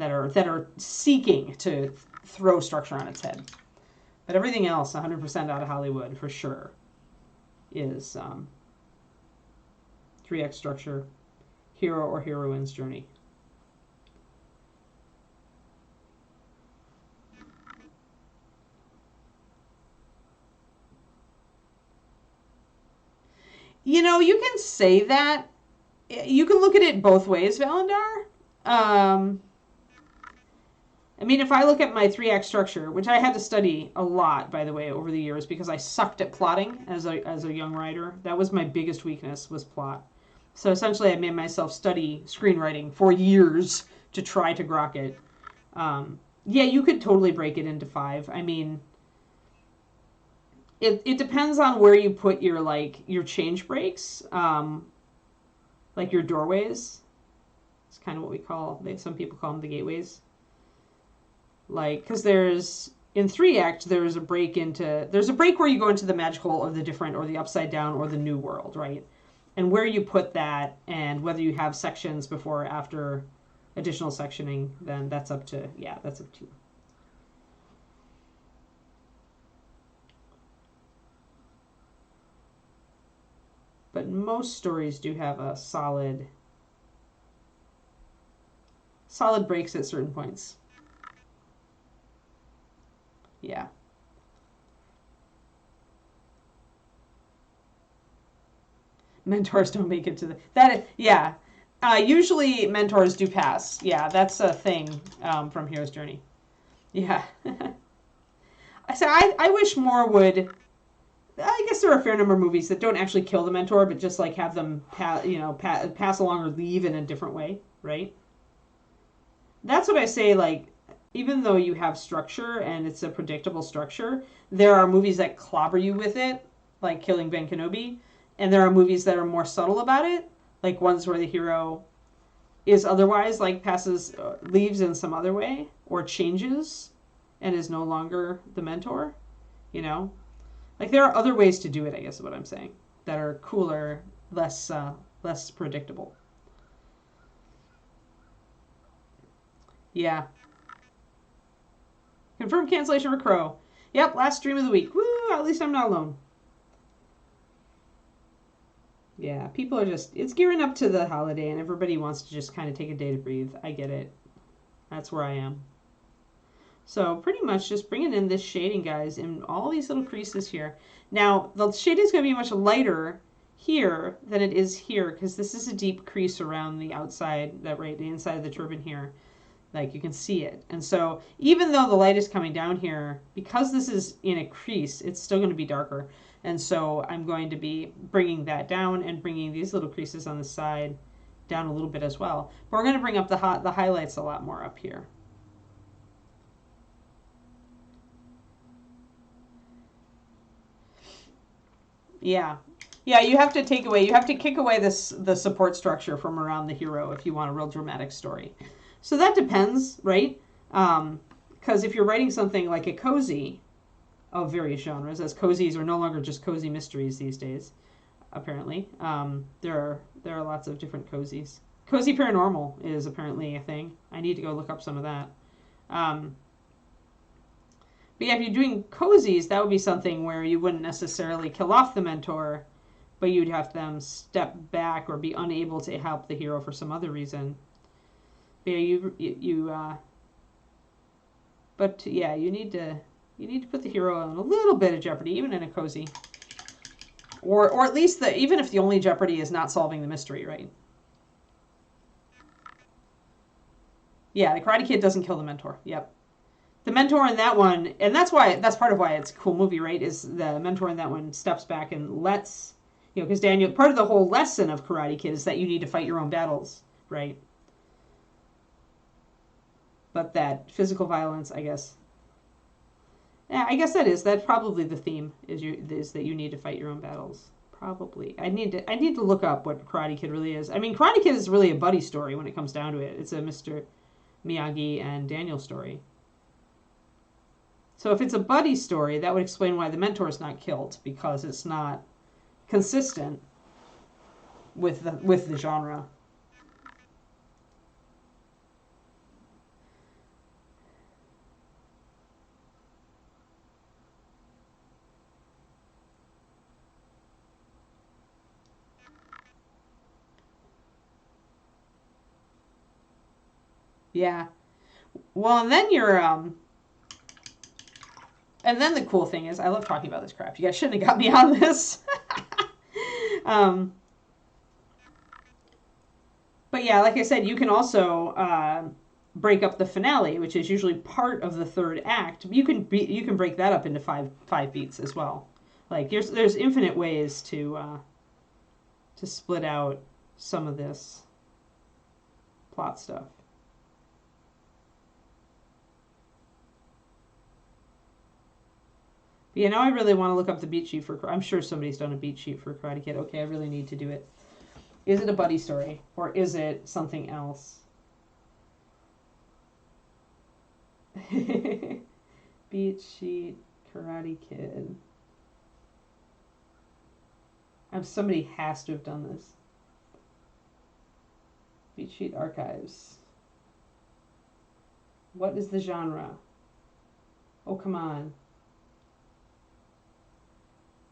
are seeking to throw structure on its head. But everything else, 100% out of Hollywood, for sure, is 3-act structure, hero or heroine's journey. You know, you can say that. You can look at it both ways, Valendar. I mean, if I look at my 3-act structure, which I had to study a lot, by the way, over the years, because I sucked at plotting as a young writer. That was my biggest weakness, was plot. So essentially, I made myself study screenwriting for years to try to grok it. Yeah, you could totally break it into 5. I mean, it depends on where you put your change breaks, like your doorways. It's kind of what we call, some people call them the gateways. Like, because there's, in 3-act, there's a break where you go into the magical or the different or the upside down or the new world, right? And where you put that, and whether you have sections before or after additional sectioning, then that's up to you. But most stories do have a solid breaks at certain points. Yeah. Mentors don't make it to yeah. Usually mentors do pass. Yeah, that's a thing from Hero's Journey. Yeah. So I wish more would. I guess there are a fair number of movies that don't actually kill the mentor, but just like have them pass along or leave in a different way, right? That's what I say, like, even though you have structure and it's a predictable structure, there are movies that clobber you with it, like Killing Ben Kenobi, and there are movies that are more subtle about it, like ones where the hero is otherwise, like, leaves in some other way, or changes and is no longer the mentor, you know? Like, there are other ways to do it, I guess is what I'm saying, that are cooler, less predictable. Yeah. Confirmed cancellation for Crow. Yep, last stream of the week. Woo, at least I'm not alone. Yeah, people are it's gearing up to the holiday, and everybody wants to just kind of take a day to breathe. I get it. That's where I am. So pretty much just bringing in this shading, guys, in all these little creases here. Now, the shading is going to be much lighter here than it is here, because this is a deep crease around the outside, the inside of the turban here. Like, you can see it. And so even though the light is coming down here, because this is in a crease, it's still going to be darker. And so I'm going to be bringing that down and bringing these little creases on the side down a little bit as well. But we're going to bring up the highlights a lot more up here. Yeah. Yeah, you have to kick away the support structure from around the hero if you want a real dramatic story. So that depends, right? Because if you're writing something like a cozy of various genres, as cozies are no longer just cozy mysteries these days, apparently. There are lots of different cozies. Cozy paranormal is apparently a thing. I need to go look up some of that. But yeah, if you're doing cozies, that would be something where you wouldn't necessarily kill off the mentor, but you'd have them step back or be unable to help the hero for some other reason. But yeah, you need to put the hero in a little bit of jeopardy, even in a cozy, or at least even if the only jeopardy is not solving the mystery, right? Yeah, the Karate Kid doesn't kill the mentor. Yep. The mentor in that one, and that's part of why it's a cool movie, right? Is the mentor in that one steps back and lets, because Daniel, part of the whole lesson of Karate Kid is that you need to fight your own battles, right? But that physical violence, I guess. Yeah, I guess that's probably the theme is that you need to fight your own battles. Probably. I need to look up what Karate Kid really is. I mean, Karate Kid is really a buddy story when it comes down to it. It's a Mr. Miyagi and Daniel story. So if it's a buddy story, that would explain why the mentor is not killed, because it's not consistent with the genre. Yeah. Well, and then and then the cool thing is, I love talking about this crap. You guys shouldn't have got me on this. But yeah, like I said, you can also break up the finale, which is usually part of the third act. You can break that up into five beats as well. Like there's infinite ways to split out some of this plot stuff. But yeah, now I really want to look up the beat sheet for. I'm sure somebody's done a beat sheet for Karate Kid. Okay, I really need to do it. Is it a buddy story or is it something else? Beat sheet Karate Kid. Somebody has to have done this. Beat sheet archives. What is the genre? Oh, come on.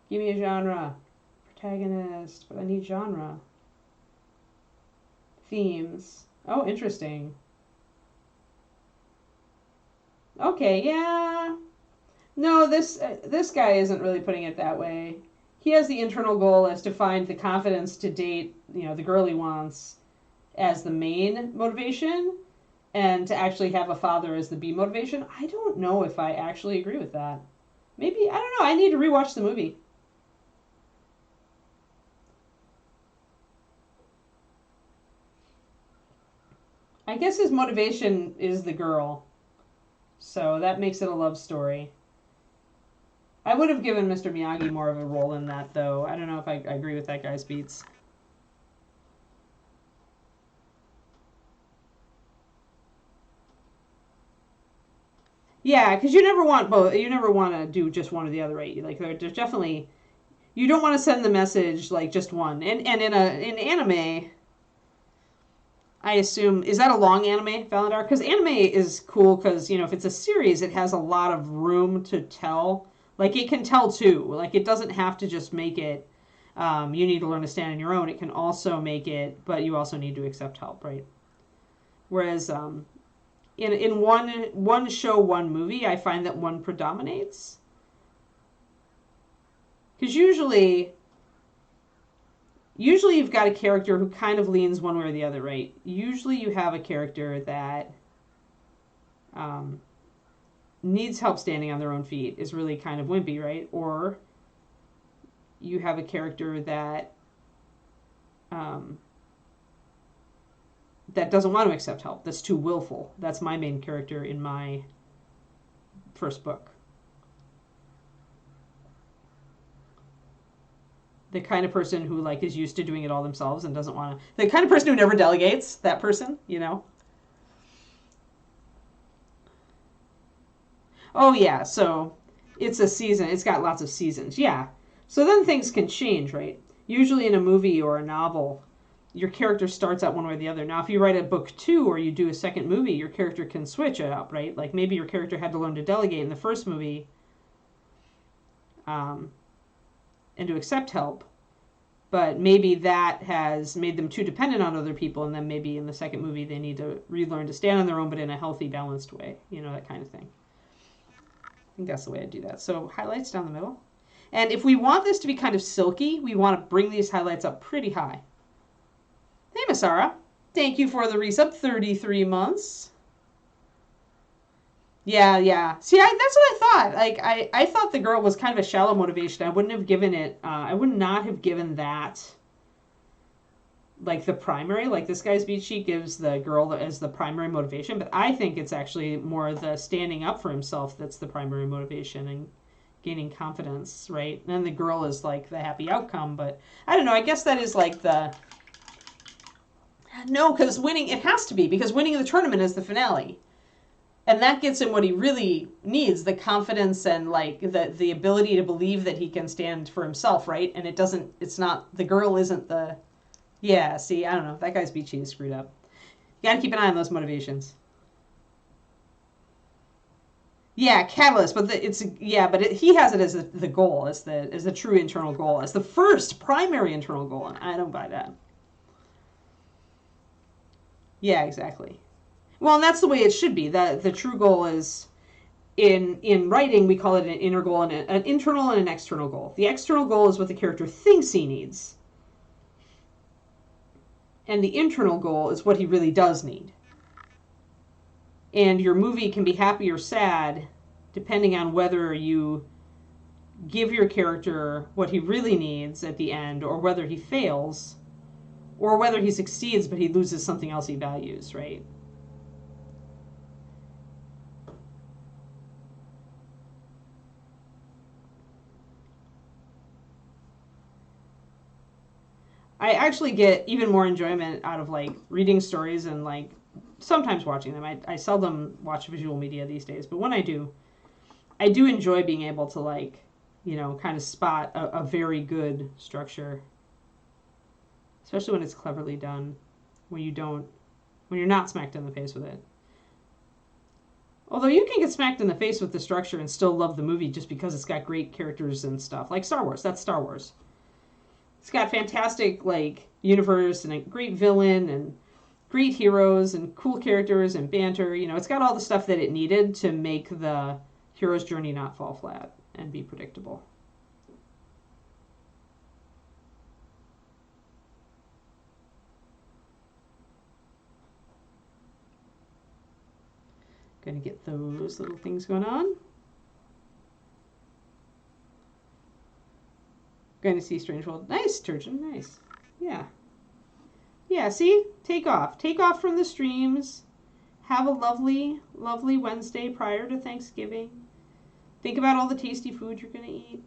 Give me a genre. Protagonist, but I need genre. Themes. Oh, interesting. Okay, yeah. No, this guy isn't really putting it that way. He has the internal goal as to find the confidence to date, the girl he wants as the main motivation, and to actually have a father as the B motivation. I don't know if I actually agree with that. Maybe, I don't know. I need to rewatch the movie. I guess his motivation is the girl. So that makes it a love story. I would have given Mr. Miyagi more of a role in that, though. I don't know if I agree with that guy's beats. Yeah, because you never want both. You never want to do just one or the other, right? Like, there's definitely... You don't want to send the message, like, just one. And in anime... I assume, is that a long anime, Valandar? Because anime is cool because, if it's a series, it has a lot of room to tell. Like, it can tell, too. Like, it doesn't have to just make it, you need to learn to stand on your own. It can also make it, but you also need to accept help, right? Whereas, in one show, one movie, I find that one predominates. Because usually you've got a character who kind of leans one way or the other, right? Usually you have a character that needs help standing on their own feet, is really kind of wimpy, right? Or you have a character that that doesn't want to accept help, that's too willful. That's my main character in my first book. The kind of person who is used to doing it all themselves and doesn't want to. The kind of person who never delegates. That person, Oh yeah, so it's a season. It's got lots of seasons. Yeah. So then things can change, right? Usually in a movie or a novel, your character starts out one way or the other. Now, if you write a book 2 or you do a second movie, your character can switch it up, right? Like maybe your character had to learn to delegate in the first movie and to accept help, but maybe that has made them too dependent on other people, and then maybe in the second movie they need to relearn to stand on their own, but in a healthy, balanced way, that kind of thing. I think that's the way I do that. So highlights down the middle. And if we want this to be kind of silky, we want to bring these highlights up pretty high. Hey, Masara. Thank you for the resub. 33 months. Yeah. See, that's what I thought. Like, I thought the girl was kind of a shallow motivation. I wouldn't have given it, I would not have given that, like, the primary. Like, this guy's beat sheet gives the girl as the primary motivation, but I think it's actually more the standing up for himself that's the primary motivation and gaining confidence, right? And then the girl is, like, the happy outcome, but I don't know. I guess that is, like, the... No, because winning, it has to be, because winning the tournament is the finale. And that gets him what he really needs, the confidence and, like, the ability to believe that he can stand for himself, right? And it's not, the girl isn't the, yeah, see, I don't know. That guy's beat sheet is screwed up. You gotta keep an eye on those motivations. Yeah, catalyst, but he has it as the goal, as the true internal goal, as the first primary internal goal, and I don't buy that. Yeah, exactly. Well, and that's the way it should be. The true goal is, in writing, we call it an inner goal and an internal and an external goal. The external goal is what the character thinks he needs. And the internal goal is what he really does need. And your movie can be happy or sad depending on whether you give your character what he really needs at the end, or whether he fails, or whether he succeeds but he loses something else he values, right? I actually get even more enjoyment out of, like, reading stories and, like, sometimes watching them. I seldom watch visual media these days, but when I do enjoy being able to, like, kind of spot a very good structure. Especially when it's cleverly done, when you're not smacked in the face with it. Although you can get smacked in the face with the structure and still love the movie just because it's got great characters and stuff. Like Star Wars, that's Star Wars. It's got fantastic, like, universe and a great villain and great heroes and cool characters and banter. It's got all the stuff that it needed to make the hero's journey not fall flat and be predictable. Going to get those little things going on. Going to see Strange World. Nice, Turgeon. Nice. Yeah. Yeah, see? Take off. Take off from the streams. Have a lovely, lovely Wednesday prior to Thanksgiving. Think about all the tasty food you're going to eat.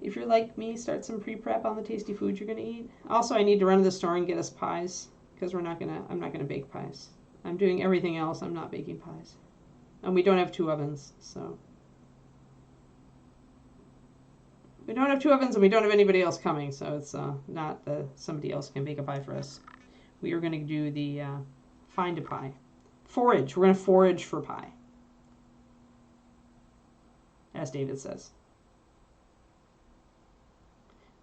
If you're like me, start some pre-prep on the tasty food you're going to eat. Also, I need to run to the store and get us pies, because I'm not going to bake pies. I'm doing everything else. I'm not baking pies. And we don't have 2 ovens, so... We don't have 2 ovens, and we don't have anybody else coming, so it's not that somebody else can bake a pie for us. We are going to do the find a pie. Forage. We're going to forage for pie, as David says.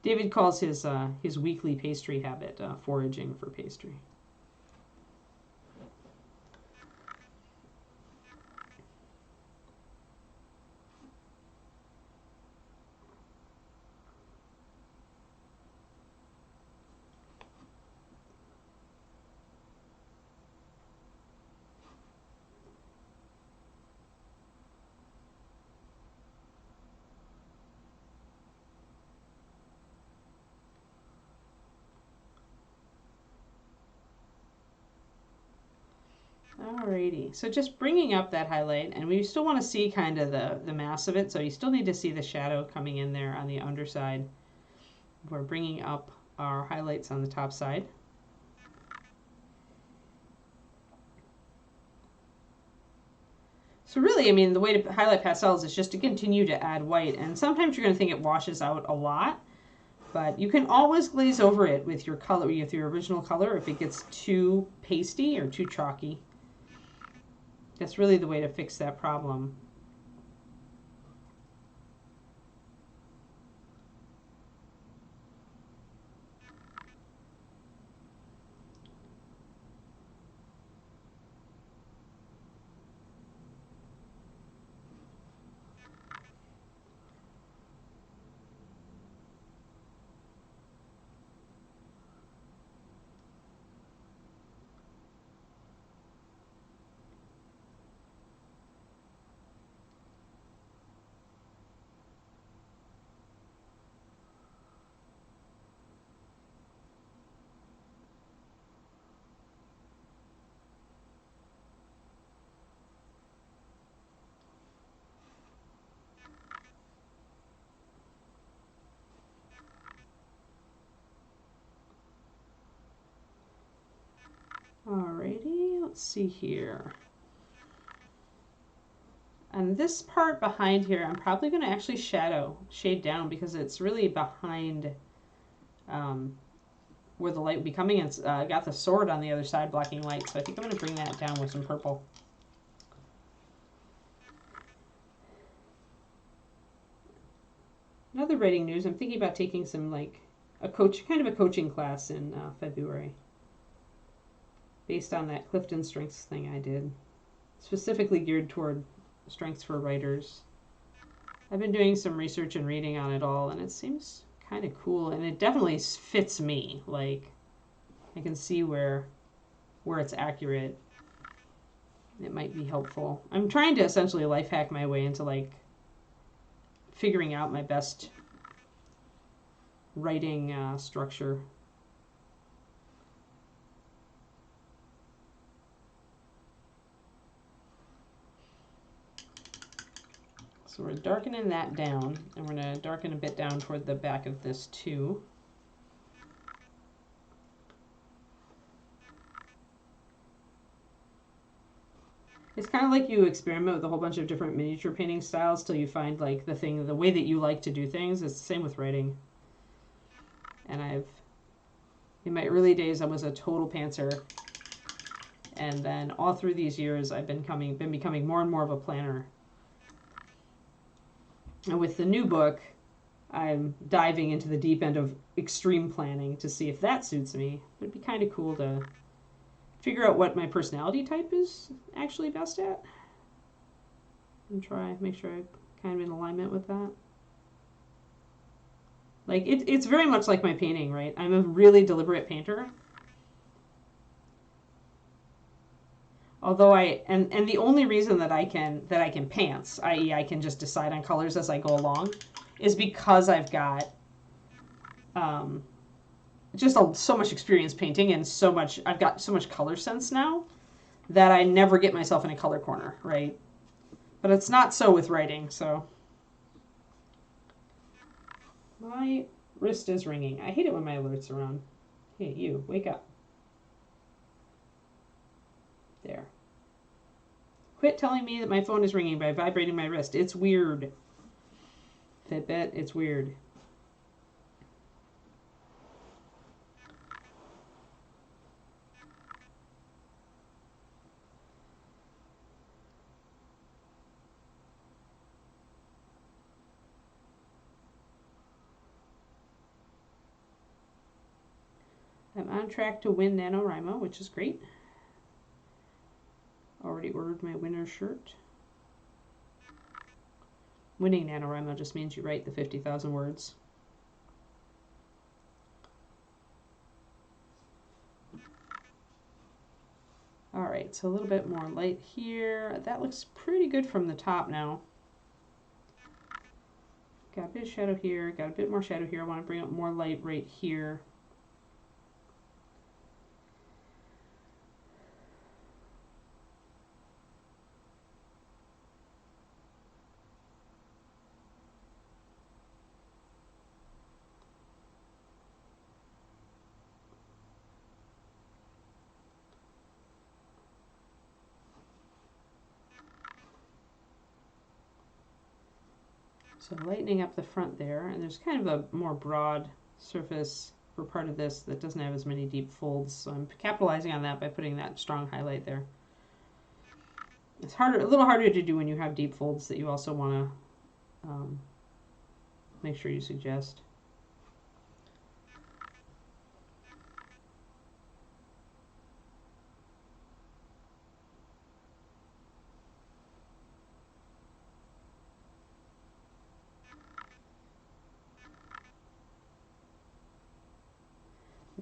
David calls his weekly pastry habit foraging for pastry. Alrighty, so just bringing up that highlight, and we still want to see kind of the mass of it, so you still need to see the shadow coming in there on the underside. We're bringing up our highlights on the top side. So really, I mean, the way to highlight pastels is just to continue to add white, and sometimes you're going to think it washes out a lot, But you can always glaze over it with your color, with your original color, if it gets too pasty or too chalky. That's really the way to fix that problem. Alrighty, let's see here. And this part behind here, I'm probably going to actually shade down because it's really behind where the light would be coming. It's got the sword on the other side blocking light, so I think I'm going to bring that down with some purple. Another writing news, I'm thinking about taking some kind of a coaching class in February. Based on that Clifton Strengths thing I did, specifically geared toward strengths for writers. I've been doing some research and reading on it all, and it seems kind of cool, and it definitely fits me. Like, I can see where it's accurate. It might be helpful. I'm trying to essentially life hack my way into like figuring out my best writing structure. So we're darkening that down, and we're going to darken a bit down toward the back of this too. It's kind of like you experiment with a whole bunch of different miniature painting styles till you find like the way that you like to do things. It's the same with writing. And in my early days, I was a total pantser. And then all through these years, I've been becoming more and more of a planner. And with the new book, I'm diving into the deep end of extreme planning to see if that suits me. It'd be kind of cool to figure out what my personality type is actually best at. And make sure I'm kind of in alignment with that. Like, it's very much like my painting, right? I'm a really deliberate painter. Although and the only reason that I can pants, i.e. I can just decide on colors as I go along, is because I've got just so much experience painting and I've got so much color sense now that I never get myself in a color corner, right? But it's not so with writing, so. My wrist is ringing. I hate it when my alerts are on. Hey, you, wake up. There. Quit telling me that my phone is ringing by vibrating my wrist. It's weird. Fitbit, it's weird. I'm on track to win NaNoWriMo, which is great. Already ordered my winner's shirt. Winning NaNoWriMo just means you write the 50,000 words. All right, so a little bit more light here. That looks pretty good from the top now. Got a bit of shadow here, got a bit more shadow here. I want to bring up more light right here. So lightening up the front there, and there's kind of a more broad surface for part of this that doesn't have as many deep folds, so I'm capitalizing on that by putting that strong highlight there. It's harder, a little harder to do when you have deep folds that you also want to make sure you suggest.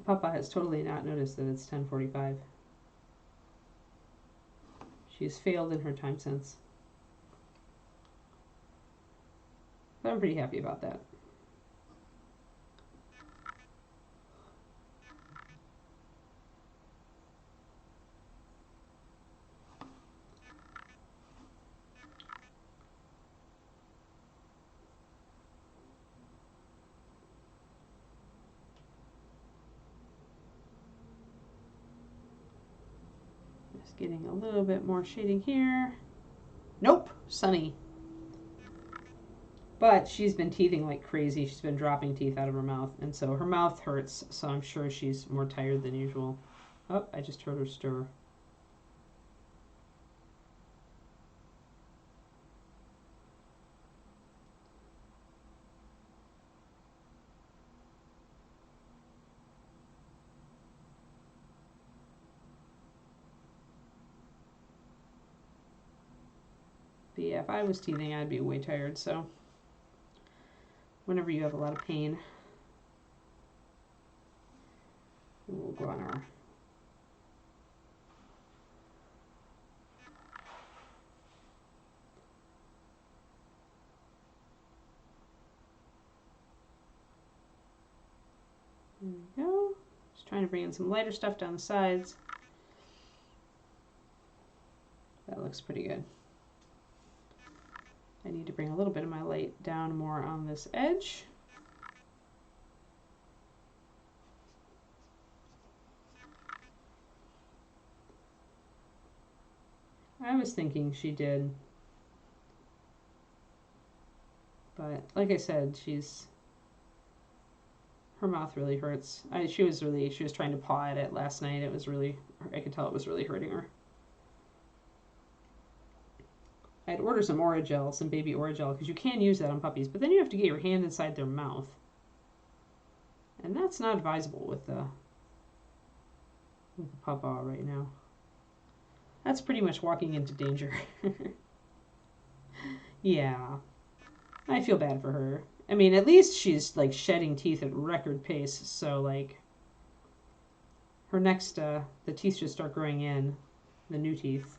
Papa has totally not noticed that it's 10:45. She's failed in her time sense. But I'm pretty happy about that. Just getting a little bit more shading here. Nope, Sunny. But she's been teething like crazy. She's been dropping teeth out of her mouth, and so her mouth hurts, so I'm sure she's more tired than usual. Oh, I just heard her stir. But yeah, if I was teething, I'd be way tired, so whenever you have a lot of pain, we'll go on our there we go. Just trying to bring in some lighter stuff down the sides. That looks pretty good. I need to bring a little bit of my light down more on this edge. I was thinking she did, but like I said, her mouth really hurts. She was trying to paw at it last night. It was really, I could tell it was really hurting her. I'd order some Orajel, some baby Orajel, because you can use that on puppies, but then you have to get your hand inside their mouth. And that's not advisable with the papa right now. That's pretty much walking into danger. Yeah. I feel bad for her. I mean, at least she's like shedding teeth at record pace, so like her next the teeth should start growing in, the new teeth.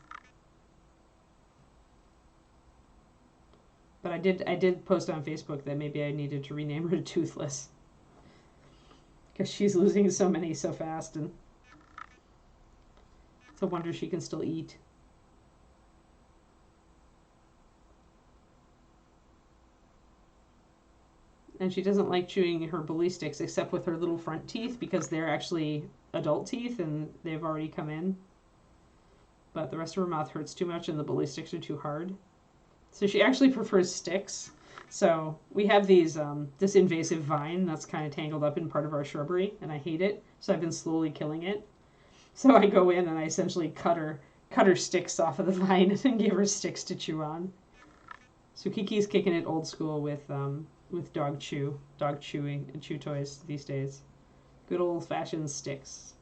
But I did post on Facebook that maybe I needed to rename her to Toothless, because she's losing so many so fast, and it's a wonder she can still eat. And she doesn't like chewing her bully sticks except with her little front teeth, because they're actually adult teeth and they've already come in. But the rest of her mouth hurts too much and the bully sticks are too hard. So she actually prefers sticks. So we have these this invasive vine that's kind of tangled up in part of our shrubbery, and I hate it. So I've been slowly killing it. So I go in and I essentially cut her sticks off of the vine and give her sticks to chew on. So Kiki's kicking it old school with dog chewing and chew toys these days. Good old-fashioned sticks.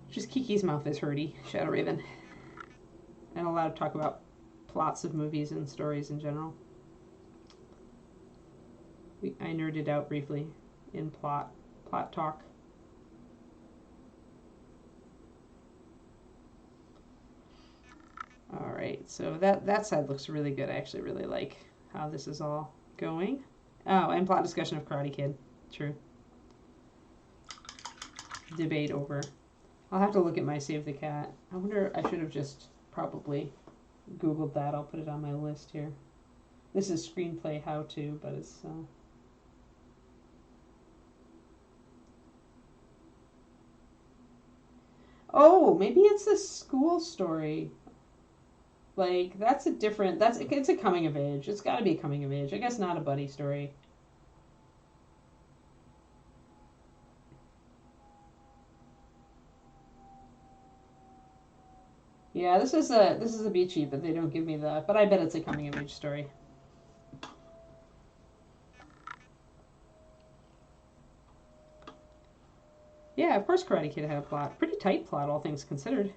Just Kiki's mouth is hurty, Shadow Raven. And allowed to talk about plots of movies and stories in general. I nerded out briefly in plot talk. All right, so that side looks really good. I actually really like how this is all going. Oh, and plot discussion of Karate Kid. True. Debate over. I'll have to look at my Save the Cat. I wonder, I should have just probably Googled that. I'll put it on my list here. This is screenplay how-to, but it's... Oh, maybe it's a school story. Like that's a different. It's a coming of age. It's got to be a coming of age. I guess not a buddy story. Yeah, this is a beachy, but they don't give me the. But I bet it's a coming of age story. Yeah, of course, Karate Kid had a plot. Pretty tight plot, all things considered.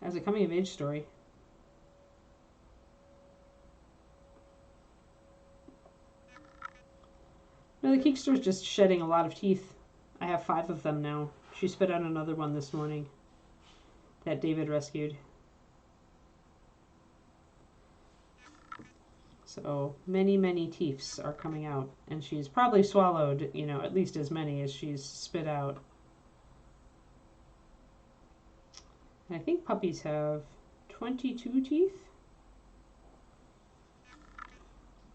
As a coming of age story. No, the Keekster's just shedding a lot of teeth. I have 5 of them now. She spit out another one this morning that David rescued. So many, many teeths are coming out, and she's probably swallowed, at least as many as she's spit out. And I think puppies have 22 teeth.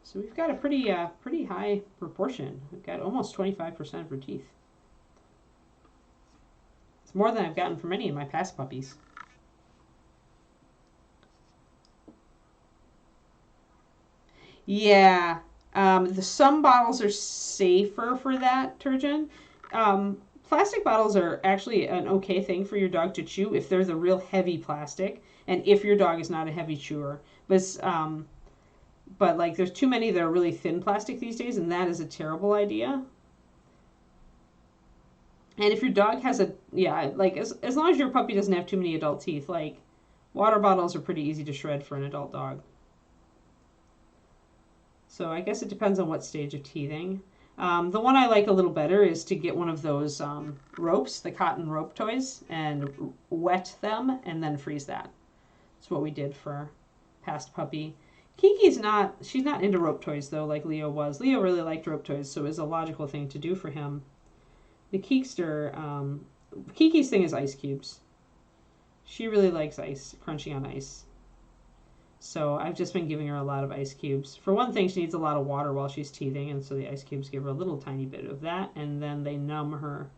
So we've got a pretty high proportion. We've got almost 25% of her teeth. It's more than I've gotten from any of my past puppies. Yeah. Some bottles are safer for that, Turgeon. Plastic bottles are actually an okay thing for your dog to chew if they're the real heavy plastic and if your dog is not a heavy chewer. But like there's too many that are really thin plastic these days, and that is a terrible idea. And if your dog has like as long as your puppy doesn't have too many adult teeth, like water bottles are pretty easy to shred for an adult dog. So I guess it depends on what stage of teething. The one I like a little better is to get one of those ropes, the cotton rope toys, and wet them and then freeze that. That's what we did for past puppy. She's not into rope toys though, like Leo was. Leo really liked rope toys, so it was a logical thing to do for him. The Keekster, Kiki's thing is ice cubes. She really likes ice, crunching on ice. So I've just been giving her a lot of ice cubes. For one thing, she needs a lot of water while she's teething, and so the ice cubes give her a little tiny bit of that, and then they numb her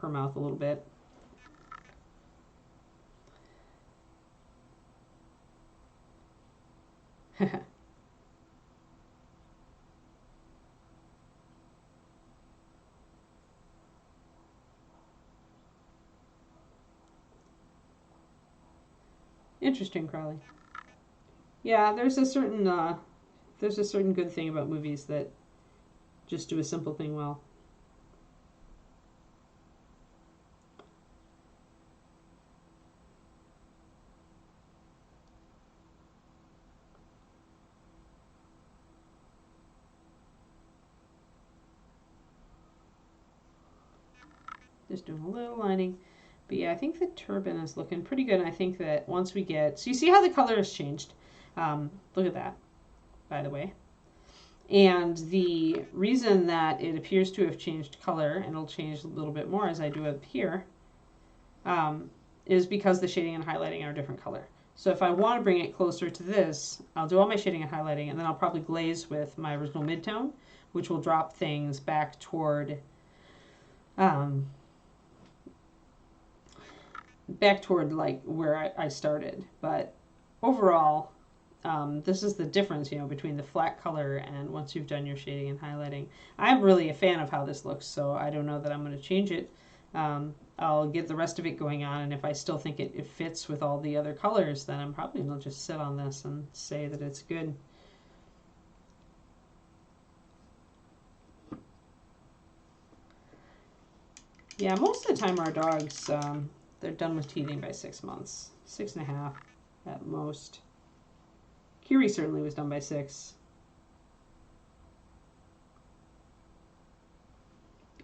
mouth a little bit. Interesting, Crowley. Yeah, there's a certain good thing about movies that just do a simple thing well. Just doing a little lining. But yeah, I think the turban is looking pretty good. And I think that once we get... So you see how the color has changed? Look at that, by the way. And the reason that it appears to have changed color, and it'll change a little bit more as I do up here, is because the shading and highlighting are a different color. So if I want to bring it closer to this, I'll do all my shading and highlighting, and then I'll probably glaze with my original midtone, which will drop things back toward like where I started. But overall, this is the difference, between the flat color and once you've done your shading and highlighting. I'm really a fan of how this looks, so I don't know that I'm going to change it. I'll get the rest of it going on, and if I still think it fits with all the other colors, then I'm probably going to just sit on this and say that it's good. Yeah, most of the time our dogs, they're done with teething by 6 months. 6.5 at most. Kiri certainly was done by 6.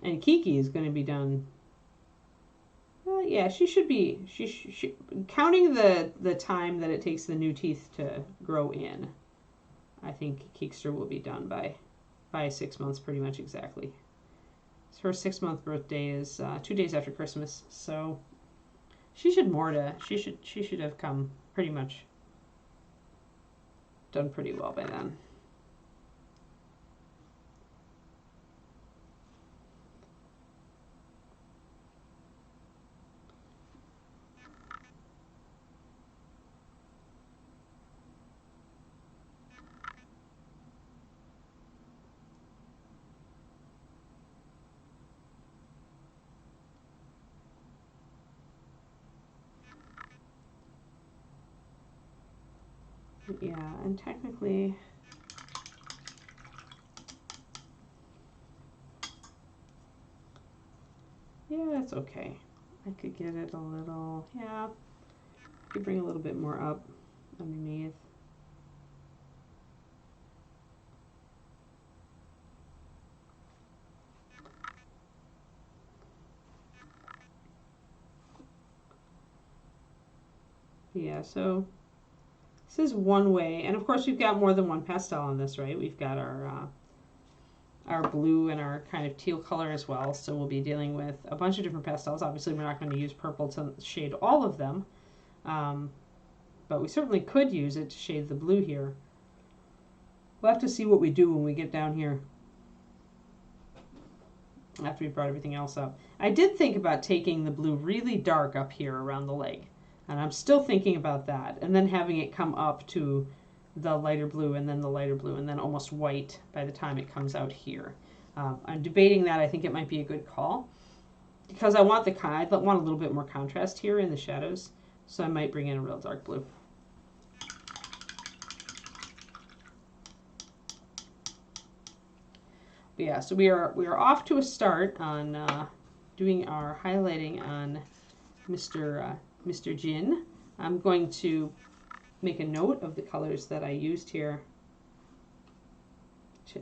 And Kiki is going to be done. Yeah, she should be. She counting the time that it takes the new teeth to grow in. I think Keekster will be done by 6 months, pretty much exactly. Her 6-month birthday is 2 days after Christmas, so she should have come pretty much done pretty well by then. Yeah, and technically, yeah, it's okay. I could get it a little, yeah, I could bring a little bit more up underneath. Yeah, so this is one way, and of course we've got more than one pastel on this, right? We've got our blue and our kind of teal color as well, so we'll be dealing with a bunch of different pastels. Obviously we're not going to use purple to shade all of them, but we certainly could use it to shade the blue here. We'll have to see what we do when we get down here after we brought everything else up. I did think about taking the blue really dark up here around the leg, and I'm still thinking about that, and then having it come up to the lighter blue and then the lighter blue and then almost white by the time it comes out here. I'm debating that. I think it might be a good call because I want I want a little bit more contrast here in the shadows, so I might bring in a real dark blue. But yeah, so we are off to a start on doing our highlighting on Mr. Jin. I'm going to make a note of the colors that I used here,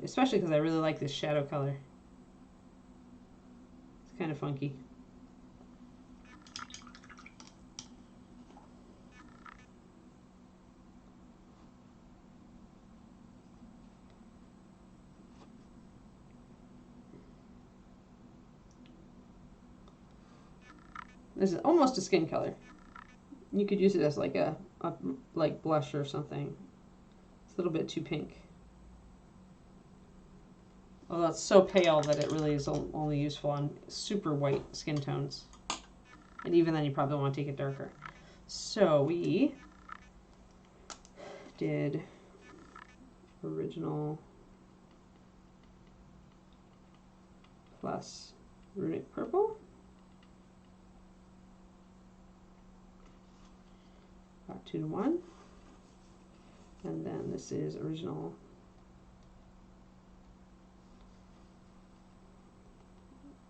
especially because I really like this shadow color. It's kind of funky. This is almost a skin color. You could use it as like a like blush or something. It's a little bit too pink. Although it's so pale that it really is only useful on super white skin tones. And even then you probably want to take it darker. So we did original plus runic purple. About 2 to 1. And then this is original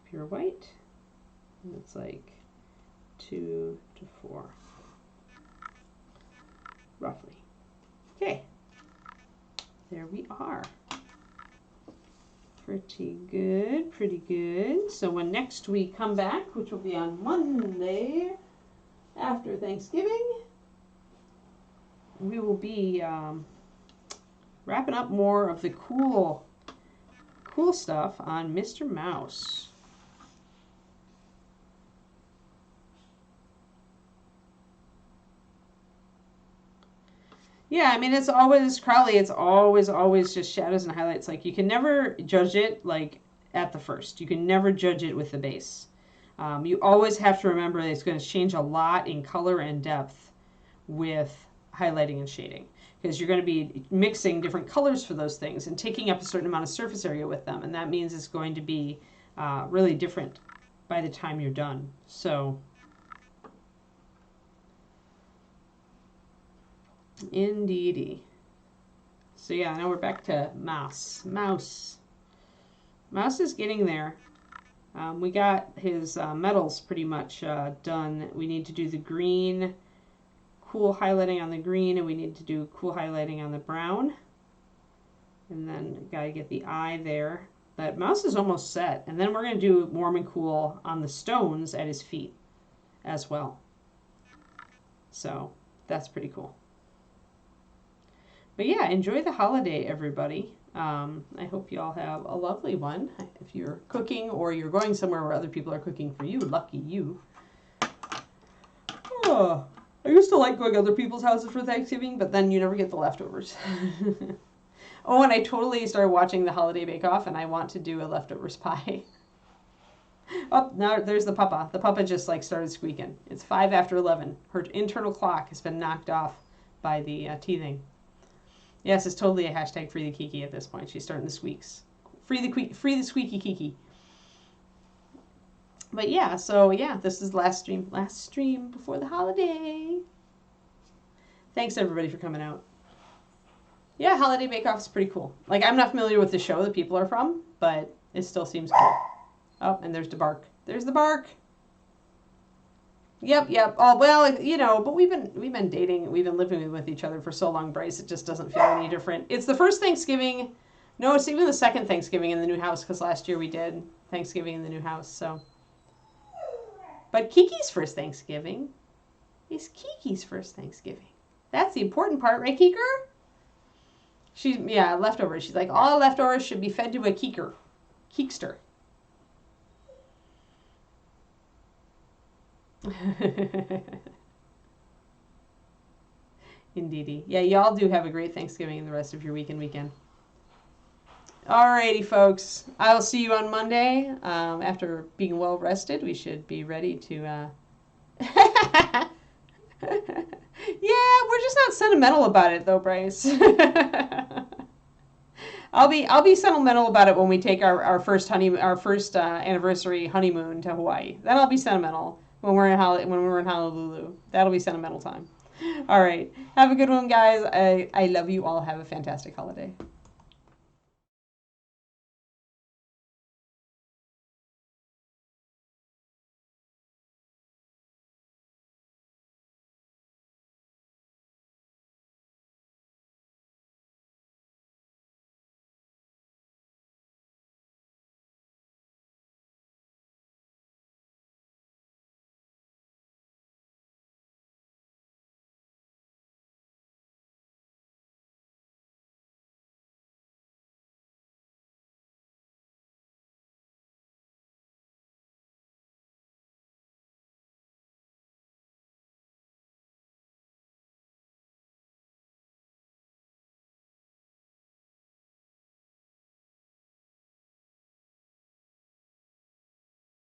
pure white. And it's like 2 to 4. Roughly. Okay. There we are. Pretty good, pretty good. So when next we come back, which will be on Monday after Thanksgiving, we will be wrapping up more of the cool stuff on Mr. Mouse. Yeah, I mean, it's always, Crowley, it's always just shadows and highlights. Like, you can never judge it, like, at the first. You can never judge it with the base. You always have to remember that it's going to change a lot in color and depth with highlighting and shading, because you're going to be mixing different colors for those things and taking up a certain amount of surface area with them, and that means it's going to be really different by the time you're done. So indeedy. So yeah, now we're back to Mouse is getting there. We got his metals pretty much done. We need to do the green, cool highlighting on the green, and we need to do cool highlighting on the brown. And then gotta get the eye there. That Mouse is almost set. And then we're gonna do warm and cool on the stones at his feet as well. So that's pretty cool. But yeah, enjoy the holiday, everybody. I hope you all have a lovely one. If you're cooking or you're going somewhere where other people are cooking for you, lucky you. Oh, I used to like going to other people's houses for Thanksgiving, but then you never get the leftovers. Oh, and I totally started watching the Holiday Bake Off, and I want to do a leftovers pie. Oh, now there's the papa. The papa just like started squeaking. It's 5 after 11. Her internal clock has been knocked off by the teething. Yes, it's totally a hashtag free the Kiki at this point. She's starting the squeaks. Free the squeaky Kiki. But yeah, so yeah, this is last stream before the holiday. Thanks everybody for coming out. Yeah, Holiday Bake Off is pretty cool. Like, I'm not familiar with the show that people are from, but it still seems cool. Oh, and there's the bark. There's the bark. Yep, yep. Oh, well, you know, but we've been dating, we've been living with each other for so long, Bryce, it just doesn't feel any different. It's the first Thanksgiving. No, it's even the second Thanksgiving in the new house, because last year we did Thanksgiving in the new house, so. But Kiki's first Thanksgiving is Kiki's first Thanksgiving. That's the important part, right, Kiker? Yeah, leftovers. She's like, all leftovers should be fed to a Kiker. Keekster. Indeedy. Yeah, y'all do have a great Thanksgiving and the rest of your weekend. Alrighty, folks. I'll see you on Monday. After being well rested, we should be ready to. Yeah, we're just not sentimental about it, though, Bryce. I'll be sentimental about it when we take our first anniversary honeymoon to Hawaii. Then I'll be sentimental when we're in Honolulu. That'll be sentimental time. All right. Have a good one, guys. I love you all. Have a fantastic holiday.